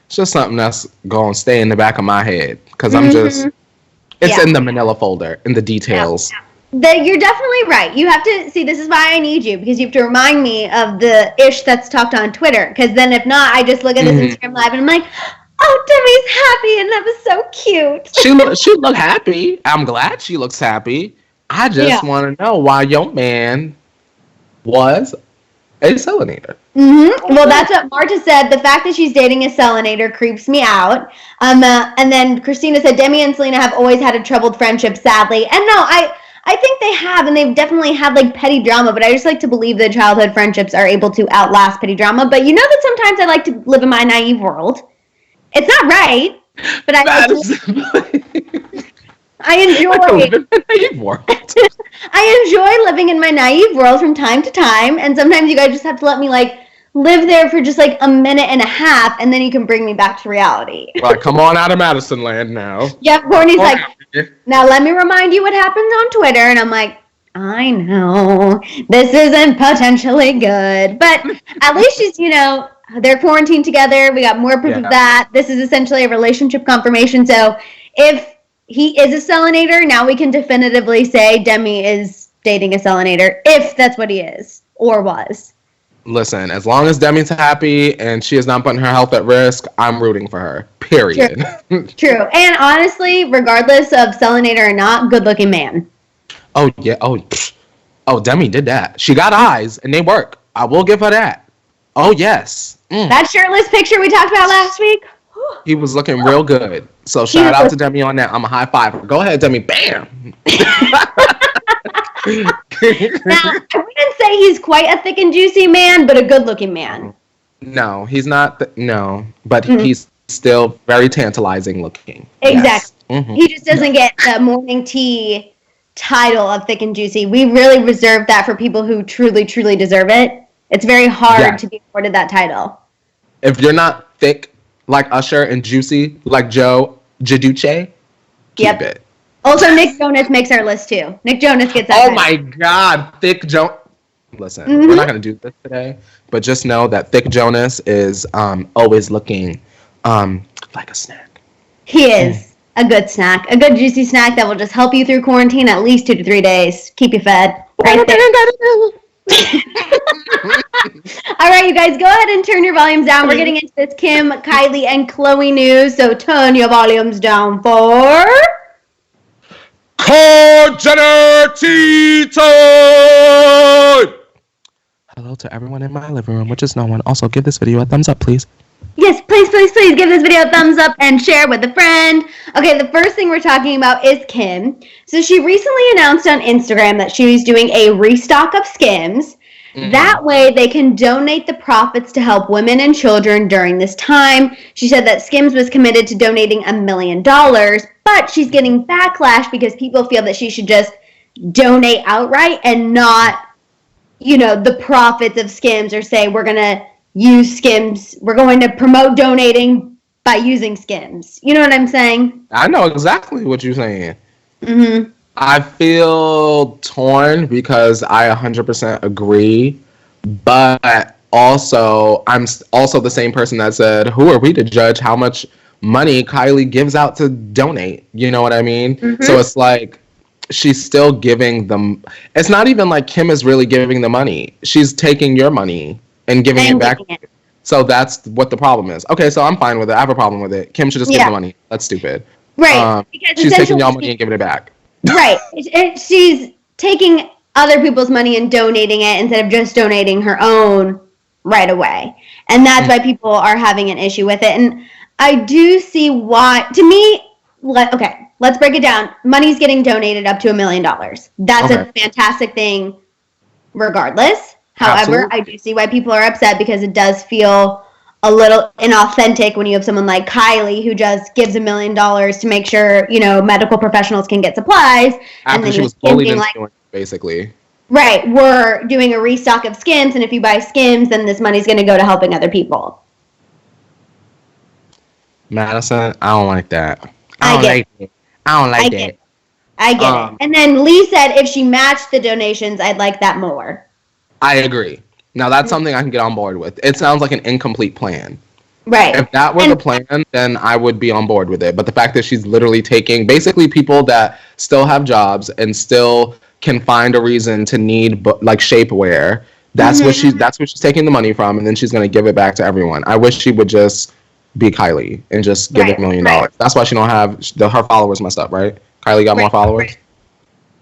It's just something that's going to stay in the back of my head, because I'm just, it's in the manila folder, in the details. You're definitely right. You have to, see, this is why I need you, because you have to remind me of the ish that's talked on Twitter, because then if not, I just look at this Instagram Live and I'm like, oh, Demi's happy, and that was so cute. She looked happy. I'm glad she looks happy. I just want to know why your man was a Selenator. Well, that's what Marta said. The fact that she's dating a Selenator creeps me out. And then Christina said, Demi and Selena have always had a troubled friendship, sadly. And no, I think they have, and they've definitely had, like, petty drama, but I just like to believe that childhood friendships are able to outlast petty drama. But you know that sometimes I like to live in my naive world. It's not right, but I enjoy living in my naive world from time to time, and sometimes you guys just have to let me like live there for just like a minute and a half, and then you can bring me back to reality. Like, come on out of Madison land now. Yep, Courtney's like, now let me remind you what happens on Twitter, and I'm like, I know this isn't potentially good, but at least she's, you know, they're quarantined together. We got more proof of that. This is essentially a relationship confirmation. So if he is a Selenator, now we can definitively say Demi is dating a Selenator, if that's what he is or was. Listen, as long as Demi's happy and she is not putting her health at risk, I'm rooting for her. Period. True. And honestly, regardless of Selenator or not, good-looking man. Oh, yeah. Oh, Demi did that. She got eyes, and they work. I will give her that. Oh, yes. That shirtless picture we talked about last week? He was looking real good. So shout out to Demi on that. I'm a high five. Go ahead, Demi. Bam. Now, I wouldn't say he's quite a thick and juicy man, but a good-looking man. No, he's not. But he's still very tantalizing looking. Exactly. Yes. He just doesn't get the morning tea title of thick and juicy. We really reserve that for people who truly, truly deserve it. It's very hard to be awarded that title. If you're not thick like Usher and juicy like Joe Jaduce, keep it. Also, Nick Jonas makes our list too. Nick Jonas gets that. Oh my God, Thick Jonas. Listen, we're not going to do this today, but just know that Thick Jonas is always looking like a snack. He is a good snack, a good juicy snack that will just help you through quarantine at least 2 to 3 days. Keep you fed. Right there. All right, you guys, go ahead and turn your volumes down. We're getting into this Kim, Kylie, and Khloe news, so turn your volumes down for... Call Jenner tea time! Hello to everyone in my living room, which is no one. Also, give this video a thumbs up, please. Yes, please, please, please give this video a thumbs up and share with a friend. Okay, the first thing we're talking about is Kim. So she recently announced on Instagram that she was doing a restock of Skims. That way they can donate the profits to help women and children during this time. She said that Skims was committed to donating $1 million, but she's getting backlash because people feel that she should just donate outright and not, you know, the profits of Skims, or say we're going to use Skims. We're going to promote donating by using Skims. You know what I'm saying? I know exactly what you're saying. I feel torn because I 100% agree, but also I'm also the same person that said, who are we to judge how much money Kylie gives out to donate? You know what I mean? So it's like she's still giving them. It's not even like Kim is really giving the money. She's taking your money and giving it back. So that's what the problem is. Okay, so I'm fine with it. I have a problem with it. Kim should just give the money. That's stupid. Right. Because she's taking y'all money and giving it back. Right. She's taking other people's money and donating it instead of just donating her own right away. And that's why people are having an issue with it. And I do see why. To me, okay, let's break it down. Money's getting donated up to $1 million. That's a fantastic thing regardless. However, I do see why people are upset because it does feel a little inauthentic when you have someone like Kylie who just gives $1 million to make sure, medical professionals can get supplies. After she was bullied into doing it, basically. Right. We're doing a restock of Skims, and if you buy Skims, then this money's going to go to helping other people. Madison, I don't like that. I don't like it. I get it. And then Lee said if she matched the donations, I'd like that more. I agree. Now, that's something I can get on board with. It sounds like an incomplete plan. Right. If that were the plan, then I would be on board with it. But the fact that she's literally taking basically people that still have jobs and still can find a reason to need shapewear, that's what she's taking the money from, and then she's going to give it back to everyone. I wish she would just be Kylie and just give it $1 million. That's why she don't have her followers messed up, right? Kylie got more followers. Right.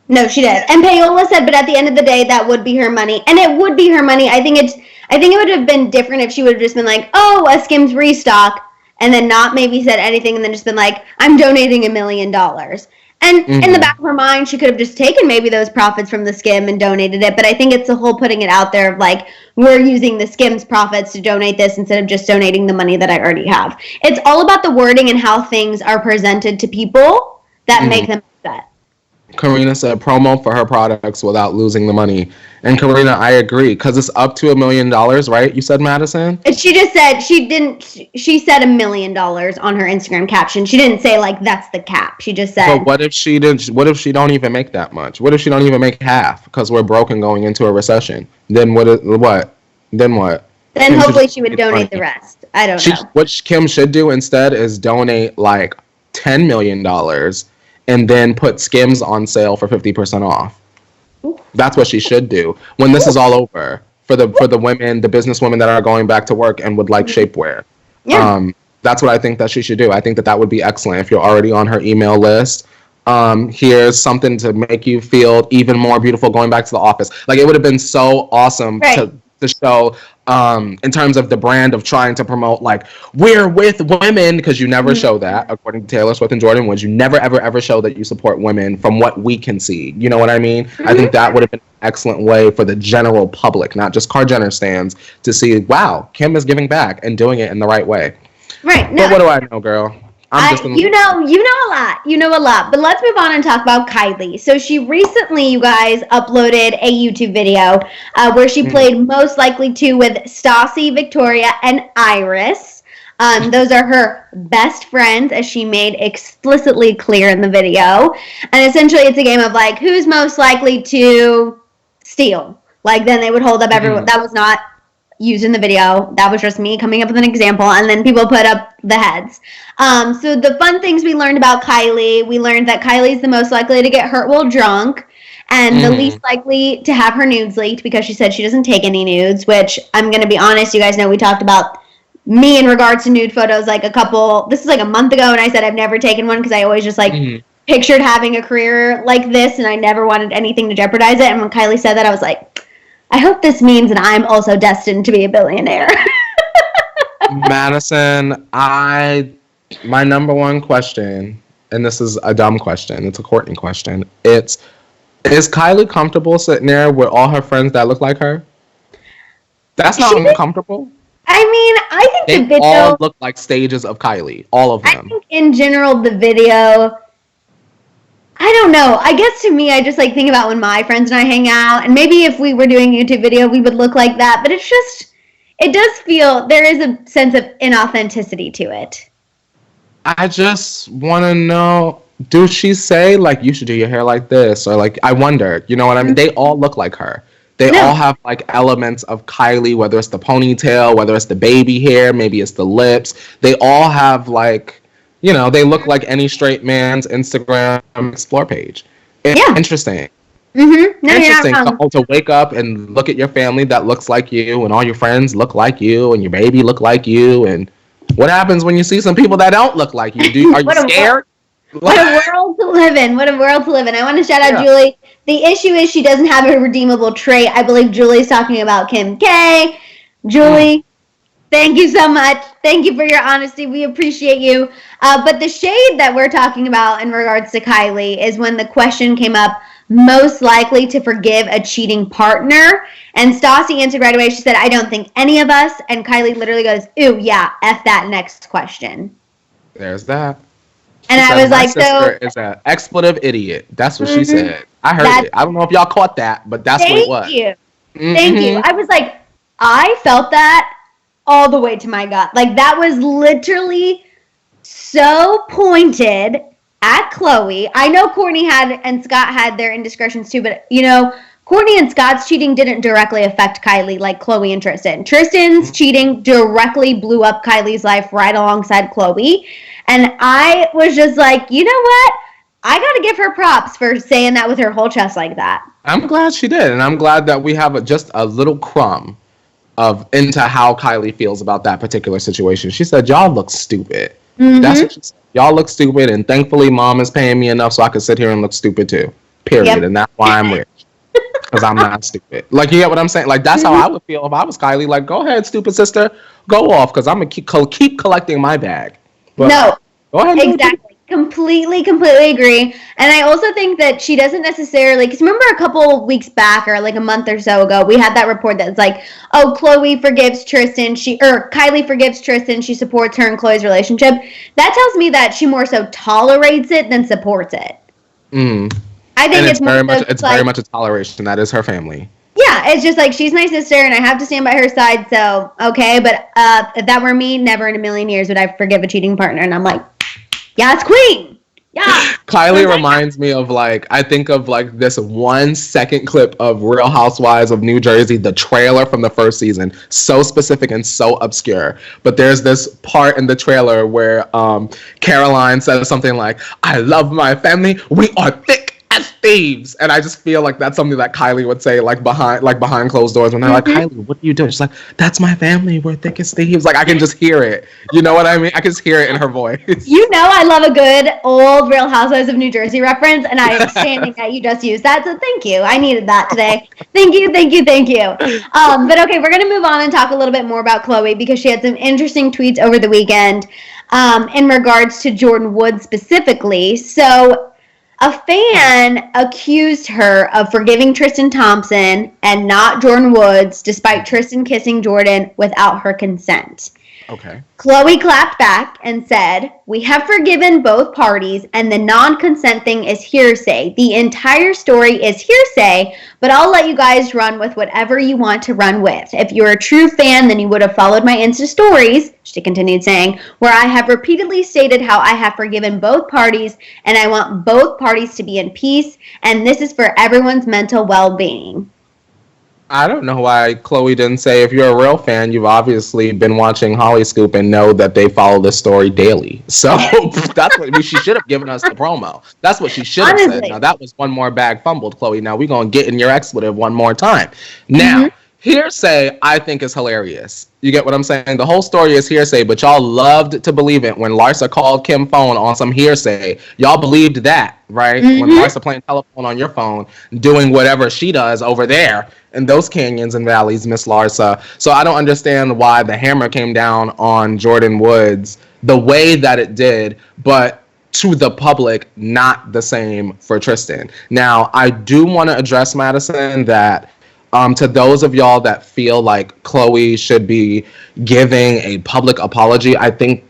No, she did. And Paola said, but at the end of the day, that would be her money. And it would be her money. I think it would have been different if she would have just been like, oh, a Skims restock, and then not maybe said anything, and then just been like, I'm donating $1 million. And in the back of her mind, she could have just taken maybe those profits from the Skim and donated it. But I think it's the whole putting it out there of like, we're using the Skims profits to donate this instead of just donating the money that I already have. It's all about the wording and how things are presented to people that make them upset. Karina said promo for her products without losing the money. And Karina, I agree, because it's up to $1 million, right? You said, Madison? And she just said she said $1 million on her Instagram caption. She didn't say like that's the cap. She just said. But what if she don't even make that much? What if she don't even make half because we're broken going into a recession? Then what? Then what? Then hopefully she would donate the rest. I don't know. What Kim should do instead is donate like $10 million and then put Skims on sale for 50% off. That's what she should do when this is all over for the women, the business women that are going back to work and would like shapewear. Yeah. That's what I think that she should do. I think that would be excellent if you're already on her email list. Here's something to make you feel even more beautiful going back to the office. Like, it would have been so awesome to show in terms of the brand of trying to promote like we're with women, because you never show that, according to Taylor Swift and Jordan Woods. You never ever show that you support women from what we can see. You know what I mean? I think that would have been an excellent way for the general public, not just Kar Jenner stans, to see, wow, Kim is giving back and doing it in the right way. Right. No, but what do I know, girl? You know a lot. You know a lot. But let's move on and talk about Kylie. So she recently, you guys, uploaded a YouTube video where she played Most Likely To with Stassi, Victoria, and Iris. Those are her best friends, as she made explicitly clear in the video. And essentially it's a game of like, who's most likely to steal? Like, then they would hold up everyone. That was not used in the video. That was just me coming up with an example, and then people put up the heads. So the fun things we learned about Kylie, we learned that Kylie's the most likely to get hurt while drunk, and the least likely to have her nudes leaked, because she said she doesn't take any nudes, which I'm going to be honest, you guys know we talked about me in regards to nude photos this is like a month ago, and I said I've never taken one because I always just pictured having a career like this, and I never wanted anything to jeopardize it. And when Kylie said that, I was like, I hope this means that I'm also destined to be a billionaire. Madison, my number one question, and this is a dumb question, it's a Courtney question, is Kylie comfortable sitting there with all her friends that look like her? That's not uncomfortable. I mean, I think they the video all look like stages of Kylie, all of them. I think in general the video, I don't know. I guess to me, I just think about when my friends and I hang out, and maybe if we were doing a YouTube video, we would look like that. But it does feel, there is a sense of inauthenticity to it. I just want to know, do she say, you should do your hair like this? Or, I wonder, you know what I mean? They all look like her. They all have, elements of Kylie, whether it's the ponytail, whether it's the baby hair, maybe it's the lips. They all have, they look like any straight man's Instagram explore page. It's interesting. Mm-hmm. No, Interesting couple to wake up and look at your family that looks like you, and all your friends look like you, and your baby look like you. And what happens when you see some people that don't look like you? Are you scared? What a world to live in. What a world to live in. I want to shout out Julie. The issue is she doesn't have a redeemable trait. I believe Julie's talking about Kim K. Julie, thank you so much. Thank you for your honesty. We appreciate you. But the shade that we're talking about in regards to Kylie is when the question came up, most likely to forgive a cheating partner. And Stassi answered right away. She said, I don't think any of us. And Kylie literally goes, ooh, yeah, F that next question. There's that. And I was like, so. My sister is an expletive idiot. That's what she said. I heard it. I don't know if y'all caught that, but that's what it was. Thank you. I was like, I felt that all the way to my gut. Like, that was literally so pointed at Khloe. I know Courtney and Scott had their indiscretions too, but, Courtney and Scott's cheating didn't directly affect Kylie like Khloe and Tristan. Tristan's cheating directly blew up Kylie's life right alongside Khloe. And I was just like, you know what? I got to give her props for saying that with her whole chest like that. I'm glad she did. And I'm glad that we have just a little crumb into how Kylie feels about that particular situation. She said, y'all look stupid. Mm-hmm. That's what she said. Y'all look stupid. And thankfully, mom is paying me enough so I can sit here and look stupid too. Period. Yep. And that's why I'm rich. Because I'm not stupid. Like, you get what I'm saying? Like, that's how I would feel if I was Kylie. Like, go ahead, stupid sister. Go off. Because I'm going to keep collecting my bag. But no. Go ahead. Exactly. Completely agree. And I also think that she doesn't necessarily, because remember a couple weeks back or like a month or so ago, we had that report that's like, oh, Khloe forgives Tristan, Kylie forgives Tristan, she supports her and Khloe's relationship. That tells me that she more so tolerates it than supports it. I think it's very much a toleration. That is her family. Yeah, it's just like, she's my sister and I have to stand by her side, so okay, but if that were me, never in a million years would I forgive a cheating partner. And I'm like, yes, queen. Yeah. Kylie reminds me of I think of this 1 second clip of Real Housewives of New Jersey, the trailer from the first season. So specific and so obscure. But there's this part in the trailer where Caroline says something like, I love my family. We are thick as thieves. And I just feel like that's something that Kylie would say behind closed doors when they're like, Kylie, what are you doing? She's like, that's my family. We're thick as thieves. Like, I can just hear it. You know what I mean? I can just hear it in her voice. You know I love a good old Real Housewives of New Jersey reference, and I am standing that you just used that, so thank you. I needed that today. Thank you. But okay, we're going to move on and talk a little bit more about Khloe because she had some interesting tweets over the weekend in regards to Jordyn Woods specifically. So a fan accused her of forgiving Tristan Thompson and not Jordyn Woods, despite Tristan kissing Jordyn without her consent. Okay. Khloe clapped back and said, we have forgiven both parties and the non-consent thing is hearsay. The entire story is hearsay, but I'll let you guys run with whatever you want to run with. If you're a true fan, then you would have followed my Insta stories, she continued saying, where I have repeatedly stated how I have forgiven both parties and I want both parties to be in peace, and this is for everyone's mental well-being. I don't know why Khloe didn't say, if you're a real fan, you've obviously been watching Hollyscoop and know that they follow this story daily. So that's what she should have given us the promo. That's what she should have said. Now, that was one more bag fumbled, Khloe. Now, we're going to get in your expletive one more time. Now, hearsay, I think, is hilarious. You get what I'm saying? The whole story is hearsay, but y'all loved to believe it. When Larsa called Kim phone on some hearsay, y'all believed that, right? When Larsa playing telephone on your phone, doing whatever she does over there in those canyons and valleys, Miss Larsa. So I don't understand why the hammer came down on Jordyn Woods the way that it did, but to the public, not the same for Tristan. Now, I do want to address, Maddison, that to those of y'all that feel like Khloe should be giving a public apology, I think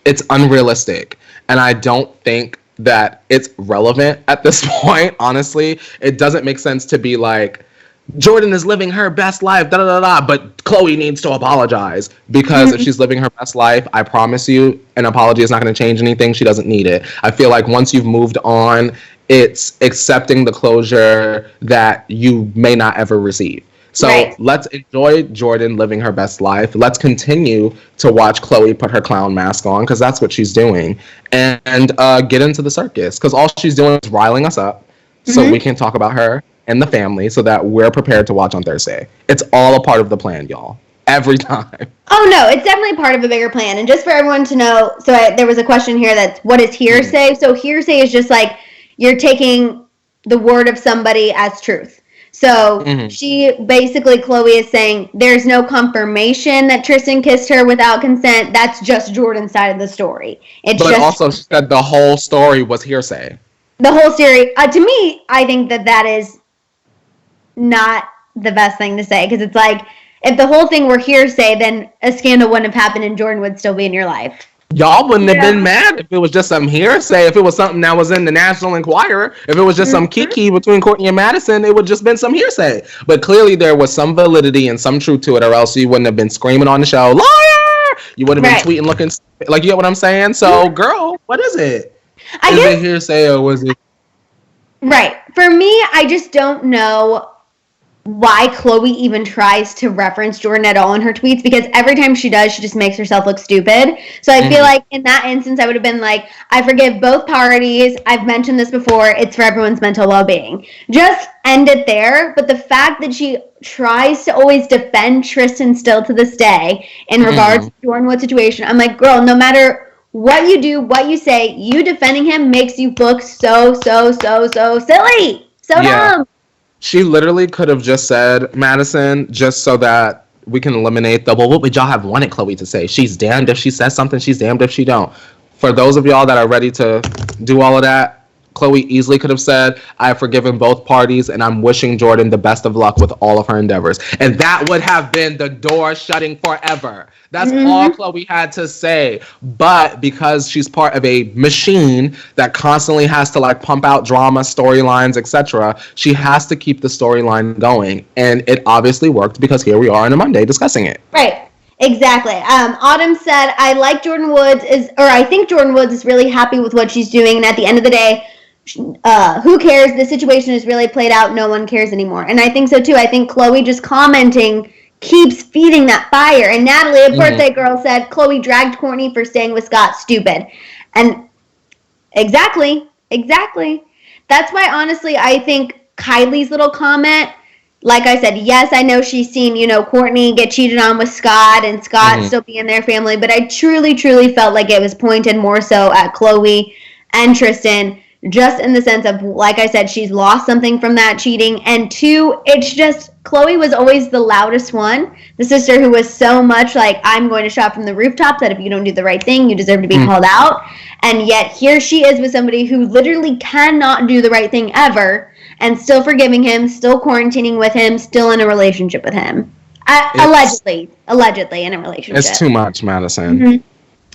it's unrealistic. And I don't think that it's relevant at this point, honestly. It doesn't make sense to be like, Jordyn is living her best life, but Khloe needs to apologize. Because if she's living her best life, I promise you, an apology is not going to change anything. She doesn't need it. I feel like once you've moved on, it's accepting the closure that you may not ever receive. So let's enjoy Jordyn living her best life. Let's continue to watch Khloe put her clown mask on, because that's what she's doing. And get into the circus, because all she's doing is riling us up, so we can talk about her and the family so that we're prepared to watch on Thursday. It's all a part of the plan, y'all. Every time. Oh, no, it's definitely part of a bigger plan. And just for everyone to know, there was a question here that's, what is hearsay? So hearsay is just like you're taking the word of somebody as truth. So she basically, Khloe is saying there's no confirmation that Tristan kissed her without consent. That's just Jordan's side of the story. But also she said the whole story was hearsay. The whole story, to me, I think that is not the best thing to say, because it's like, if the whole thing were hearsay, then a scandal wouldn't have happened and Jordan would still be in your life. Y'all wouldn't have been mad if it was just some hearsay. If it was something that was in the National Enquirer, if it was just some kiki between Courtney and Maddison, it would just been some hearsay. But clearly there was some validity and some truth to it, or else you wouldn't have been screaming on the show, liar! You would have been tweeting looking, like, you get what I'm saying? So, girl, what is it? Is it hearsay or was it? Right. For me, I just don't know why Khloe even tries to reference Jordan at all in her tweets, because every time she does, she just makes herself look stupid. So I feel like in that instance, I would have been like, I forgive both parties. I've mentioned this before. It's for everyone's mental well-being. Just end it there. But the fact that she tries to always defend Tristan still to this day in regards to Jordan Wood's situation, I'm like, girl, no matter what you do, what you say, you defending him makes you look so silly. So dumb. She literally could have just said, Maddison, just so that we can eliminate the, well, what would y'all have wanted Khloe to say? She's damned if she says something, she's damned if she don't. For those of y'all that are ready to do all of that, Khloe easily could have said, I have forgiven both parties and I'm wishing Jordan the best of luck with all of her endeavors. And that would have been the door shutting forever. That's all Khloe had to say. But because she's part of a machine that constantly has to like pump out drama, storylines, etc., she has to keep the storyline going. And it obviously worked, because here we are on a Monday discussing it. Right. Exactly. Autumn said, I think Jordan Woods is really happy with what she's doing. And at the end of the day, who cares? The situation is really played out. No one cares anymore. And I think so too. I think Khloe just commenting keeps feeding that fire. And Natalie, a birthday girl, said Khloe dragged Courtney for staying with Scott. Stupid. And exactly. That's why, honestly, I think Kylie's little comment, like I said, yes, I know she's seen, Courtney get cheated on with Scott and Scott still be in their family, but I truly felt like it was pointed more so at Khloe and Tristan, just in the sense of, like I said, she's lost something from that cheating. And two, it's just, Khloe was always the loudest one, the sister who was so much like, I'm going to shout from the rooftops that if you don't do the right thing, you deserve to be called out. And yet here she is with somebody who literally cannot do the right thing ever, and still forgiving him, still quarantining with him, still in a relationship with him. Allegedly in a relationship. It's too much, Madison.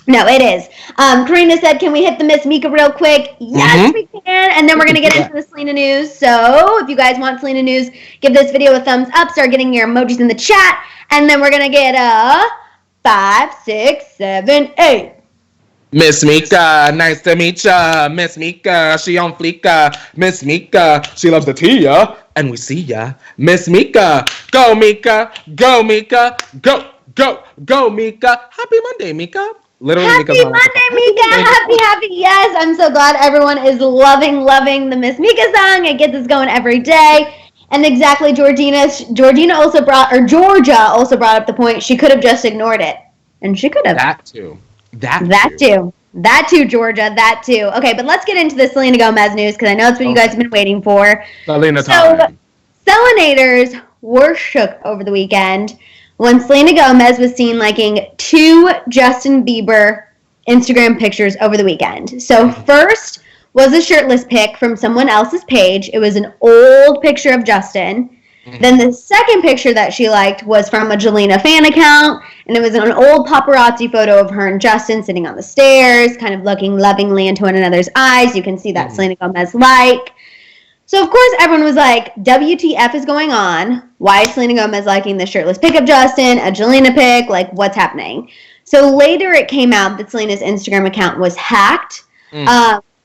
No, it is. Karina said, can we hit the Miss Mika real quick? Yes, we can. And then we're going to get into the Selena news. So if you guys want Selena news, give this video a thumbs up. Start getting your emojis in the chat. And then we're going to get a 5, 6, 7, 8. Miss Mika, nice to meet ya. Miss Mika, she on fleeka. Miss Mika, she loves the tea, ya. And we see ya. Miss Mika, go Mika, go Mika, go Mika. Happy Monday, Mika. Literally, happy Monday, Mika. Happy. Yes, I'm so glad everyone is loving the Miss Mika song. It gets us going every day. And exactly, Georgia also brought up the point, she could have just ignored it. And she could have. That too, Georgia. That too. Okay, but let's get into the Selena Gomez news, because I know it's what you guys have been waiting for. Selena time. Selenators were shook over the weekend when Selena Gomez was seen liking 2 Justin Bieber Instagram pictures over the weekend. So first was a shirtless pic from someone else's page. It was an old picture of Justin. Then the second picture that she liked was from a Jelena fan account, and it was an old paparazzi photo of her and Justin sitting on the stairs, kind of looking lovingly into one another's eyes. You can see that Selena Gomez like. So, of course, everyone was like, WTF is going on? Why is Selena Gomez liking the shirtless pic of Justin, a Jelena pic? Like, what's happening? So later it came out that Selena's Instagram account was hacked.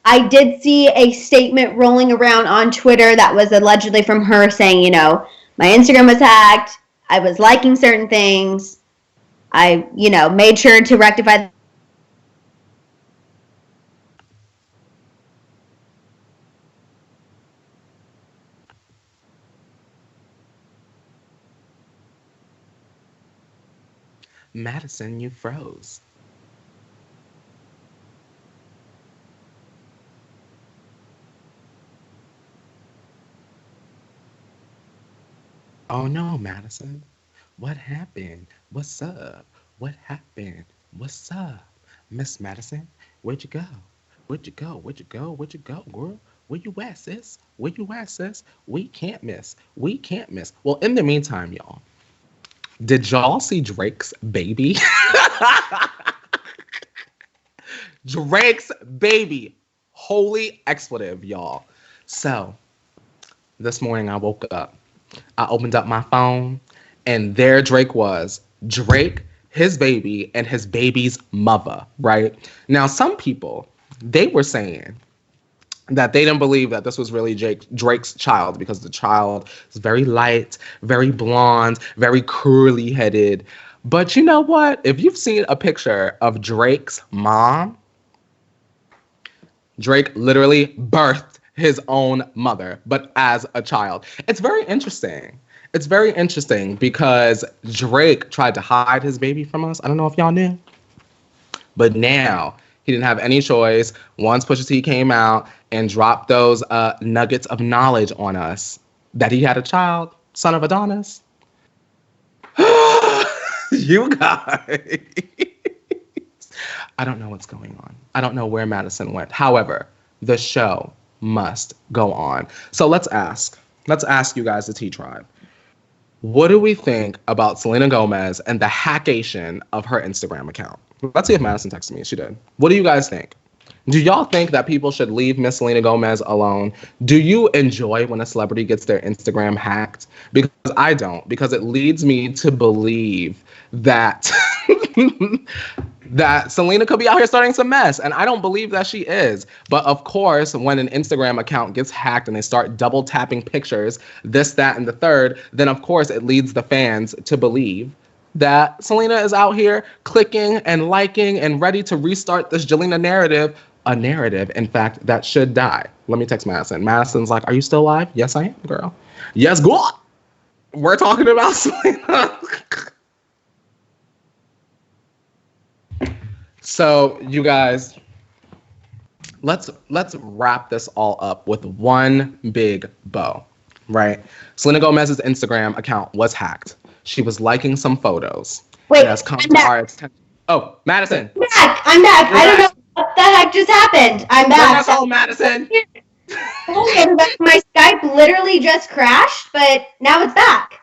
I did see a statement rolling around on Twitter that was allegedly from her saying, my Instagram was hacked. I was liking certain things. I, made sure to rectify. Maddison, you froze. Oh no, Maddison. What happened? What's up? What happened? What's up? Miss Maddison, where'd you go? Where'd you go? Where'd you go? Where'd you go, girl? Where you at, sis? Where you at, sis? We can't miss. We can't miss. Well, in the meantime, y'all, did y'all see Drake's baby? Drake's baby. Holy expletive, y'all. So, this morning I woke up. I opened up my phone, and there Drake was. Drake, his baby, and his baby's mother, right? Now, some people, they were saying that they didn't believe that this was really Drake's child because the child is very light, very blonde, very curly-headed. But you know what? If you've seen a picture of Drake's mom, Drake literally birthed his own mother, but as a child. It's very interesting. It's very interesting because Drake tried to hide his baby from us. I don't know if y'all knew. But now he didn't have any choice. Once Pusha T came out and dropped those nuggets of knowledge on us that he had a child, son of Adonis. You guys. I don't know what's going on. I don't know where Maddison went. However, the show must go on. So let's ask you guys, the T Tribe. What do we think about Selena Gomez and the hackation of her Instagram account? Let's see if Maddison texted me. She did. What do you guys think? Do y'all think that people should leave Miss Selena Gomez alone? Do you enjoy when a celebrity gets their Instagram hacked? Because I don't. Because it leads me to believe that that Selena could be out here starting some mess. And I don't believe that she is. But of course, when an Instagram account gets hacked and they start double tapping pictures, this, that, and the third, then of course it leads the fans to believe that Selena is out here clicking and liking and ready to restart this Jelena narrative. A narrative, in fact, that should die. Let me text Madison. Madison's like, are you still alive? Yes, I am, girl. Yes, go on. We're talking about Selena. So, you guys, let's wrap this all up with one big bow, right? Selena Gomez's Instagram account was hacked. She was liking some photos. Wait, Oh, Madison. I'm back. I don't know what the heck just happened. I'm back. That's all, Madison. My Skype literally just crashed, but now it's back.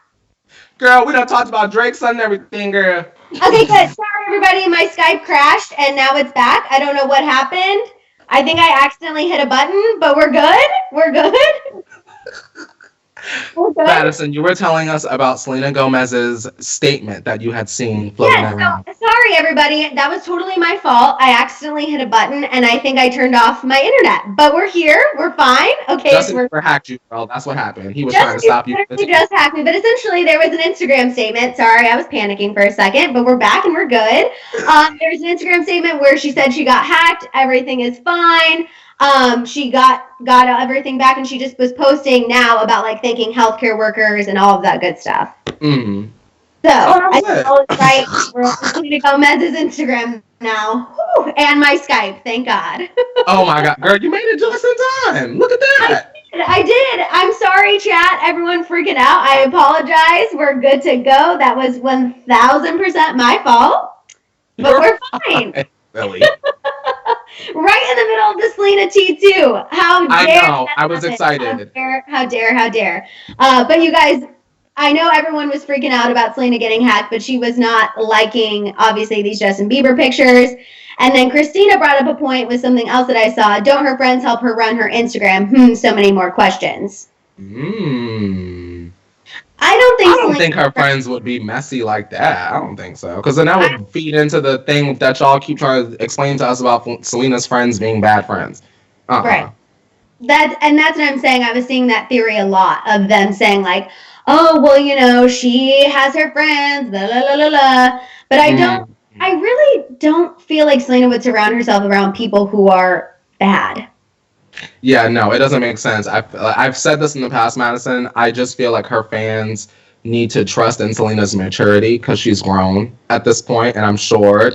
Girl, we done talked about Drake's son and everything, girl. Okay, good. Sorry, everybody. My Skype crashed, and now it's back. I don't know what happened. I think I accidentally hit a button, but we're good. We're good. Madison, you were telling us about Selena Gomez's statement that you had seen floating around. Sorry, everybody. That was totally my fault. I accidentally hit a button, and I think I turned off my internet. But we're here. We're fine. Okay. Justin hacked you, girl. That's what happened. He was trying to stop you. He just hacked me. But essentially, there was an Instagram statement. Sorry, I was panicking for a second, but we're back and we're good. There's an Instagram statement where she said she got hacked. Everything is fine. She got everything back, and she just was posting now about like thanking healthcare workers and all of that good stuff. Mm-hmm. So I know it's right. We're on Selena Gomez's Instagram now, whew, and my Skype. Thank God. Oh my God, girl, you made it just in time. Look at that. I did. I'm sorry, chat. Everyone freaking out. I apologize. We're good to go. That was 1,000% my fault, but we're fine. Really? Right in the middle of the Selena T2. How dare! I know. I was excited. How dare! But you guys, I know everyone was freaking out about Selena getting hacked, but she was not liking, obviously, these Justin Bieber pictures. And then Christina brought up a point with something else that I saw. Don't her friends help her run her Instagram? So many more questions. I don't think her friends would be messy like that. I don't think so. Because then that would feed into the thing that y'all keep trying to explain to us about Selena's friends being bad friends. Right. That's what I'm saying. I was seeing that theory a lot of them saying like, oh, well, you know, she has her friends, la la la la la. But I really don't feel like Selena would surround herself around people who are bad. Yeah, no, it doesn't make sense. I've said this in the past, Madison. I just feel like her fans need to trust in Selena's maturity because she's grown at this point, and I'm sure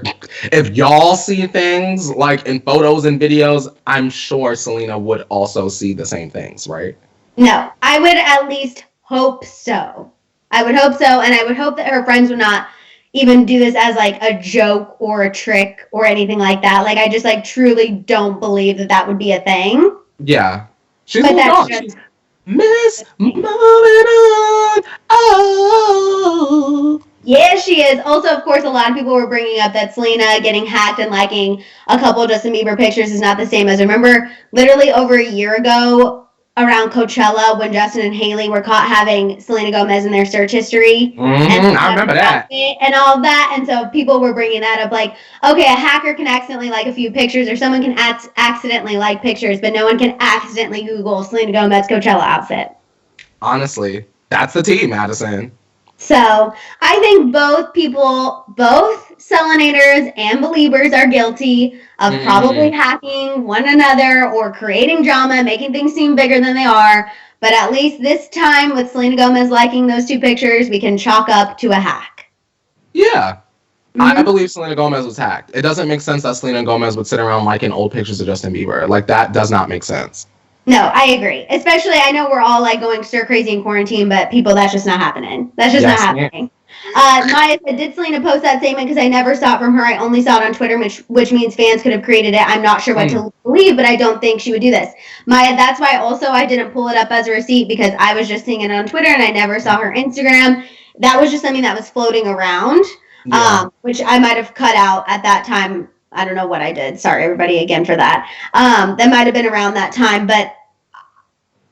if y'all see things like in photos and videos, I'm sure Selena would also see the same things, right? No, I would at least hope so. I would hope so, and I would hope that her friends would not even do this as like a joke or a trick or anything like that. Like, I just like truly don't believe that that would be a thing. Yeah. She's but moved on. She's Miss moving on. Oh. Yeah, she is. Also, of course, a lot of people were bringing up that Selena getting hacked and liking a couple Justin Bieber pictures is not the same as, remember, literally over a year ago around Coachella when Justin and Hailey were caught having Selena Gomez in their search history. And I remember that. And all of that. And so people were bringing that up like, okay, a hacker can accidentally like a few pictures or someone can accidentally like pictures, but no one can accidentally Google Selena Gomez Coachella outfit. Honestly, that's the tea, Maddison. So I think both Selenators and Beliebers are guilty of probably hacking one another or creating drama, making things seem bigger than they are. But at least this time with Selena Gomez liking those two pictures, we can chalk up to a hack. Yeah. I believe Selena Gomez was hacked. It doesn't make sense that Selena Gomez would sit around liking old pictures of Justin Bieber. Like, that does not make sense. No, I agree. Especially, I know we're all like going stir crazy in quarantine, but people, that's just not happening. That's just not happening. Maya said, did Selena post that statement? Because I never saw it from her. I only saw it on Twitter, which means fans could have created it. I'm not sure what to believe, but I don't think she would do this. Maya, that's why also I didn't pull it up as a receipt because I was just seeing it on Twitter and I never saw her Instagram. That was just something that was floating around, which I might have cut out at that time. I don't know what I did. Sorry, everybody, again for that. That might have been around that time, but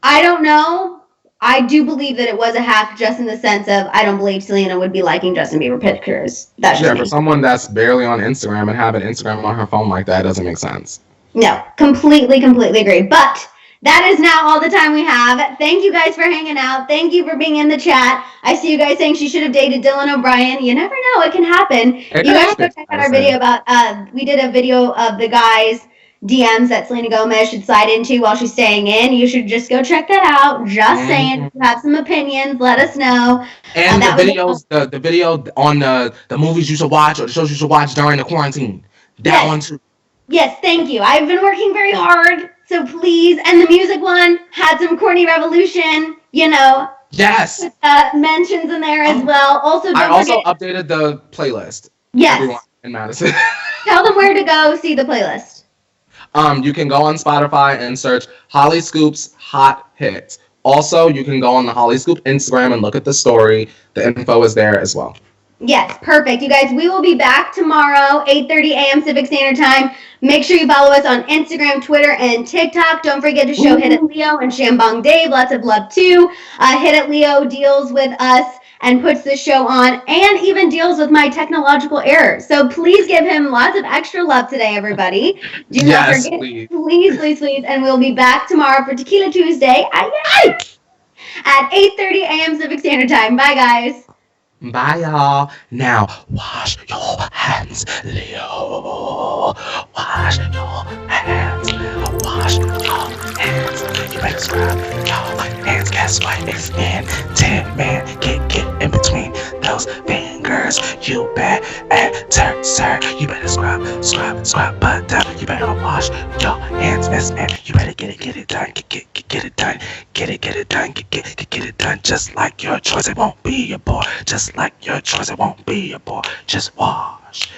I don't know. I do believe that it was a hack just in the sense of I don't believe Selena would be liking Justin Bieber pictures. That's for someone that's barely on Instagram and having Instagram on her phone like that doesn't make sense. No, completely agree. But that is now all the time we have. Thank you guys for hanging out. Thank you for being in the chat. I see you guys saying she should have dated Dylan O'Brien. You never know. It can happen. You guys should check out our video about, we did a video of the guys' DMs that Selena Gomez should slide into while she's staying in. You should just go check that out. Just saying. If you have some opinions, let us know. And the videos, the video on the movies you should watch or the shows you should watch during the quarantine. That one too. Yes, thank you. I've been working very hard. So please, and the music one had some Courtney Revolution, Yes. With, mentions in there as well. Also, I also updated the playlist. Yes. Everyone in Madison. Tell them where to go see the playlist. You can go on Spotify and search Hollyscoop's Hot Hits. Also, you can go on the Hollyscoop Instagram and look at the story. The info is there as well. Yes, perfect. You guys, we will be back tomorrow, 8:30 a.m. Pacific Standard Time. Make sure you follow us on Instagram, Twitter, and TikTok. Don't forget to show Hit It Leo and Shambong Dave lots of love, too. Hit It Leo deals with us and puts the show on and even deals with my technological errors. So please give him lots of extra love today, everybody. Do not forget. Please. And we'll be back tomorrow for Tequila Tuesday at 8:30 a.m. Pacific Standard Time. Bye, guys. Bye, y'all. Now, wash your hands, Leo. Wash your hands. Wash your hands. You better scrub your hands. Guess what? It's in 10, man. Get in between those fingers. You better, sir. You better scrub, but you better wash your hands, miss man. You better get it done. Get it done. Get it done. Just like your choice, it won't be your boy. Just like your choice, it won't be your boy. Just wash.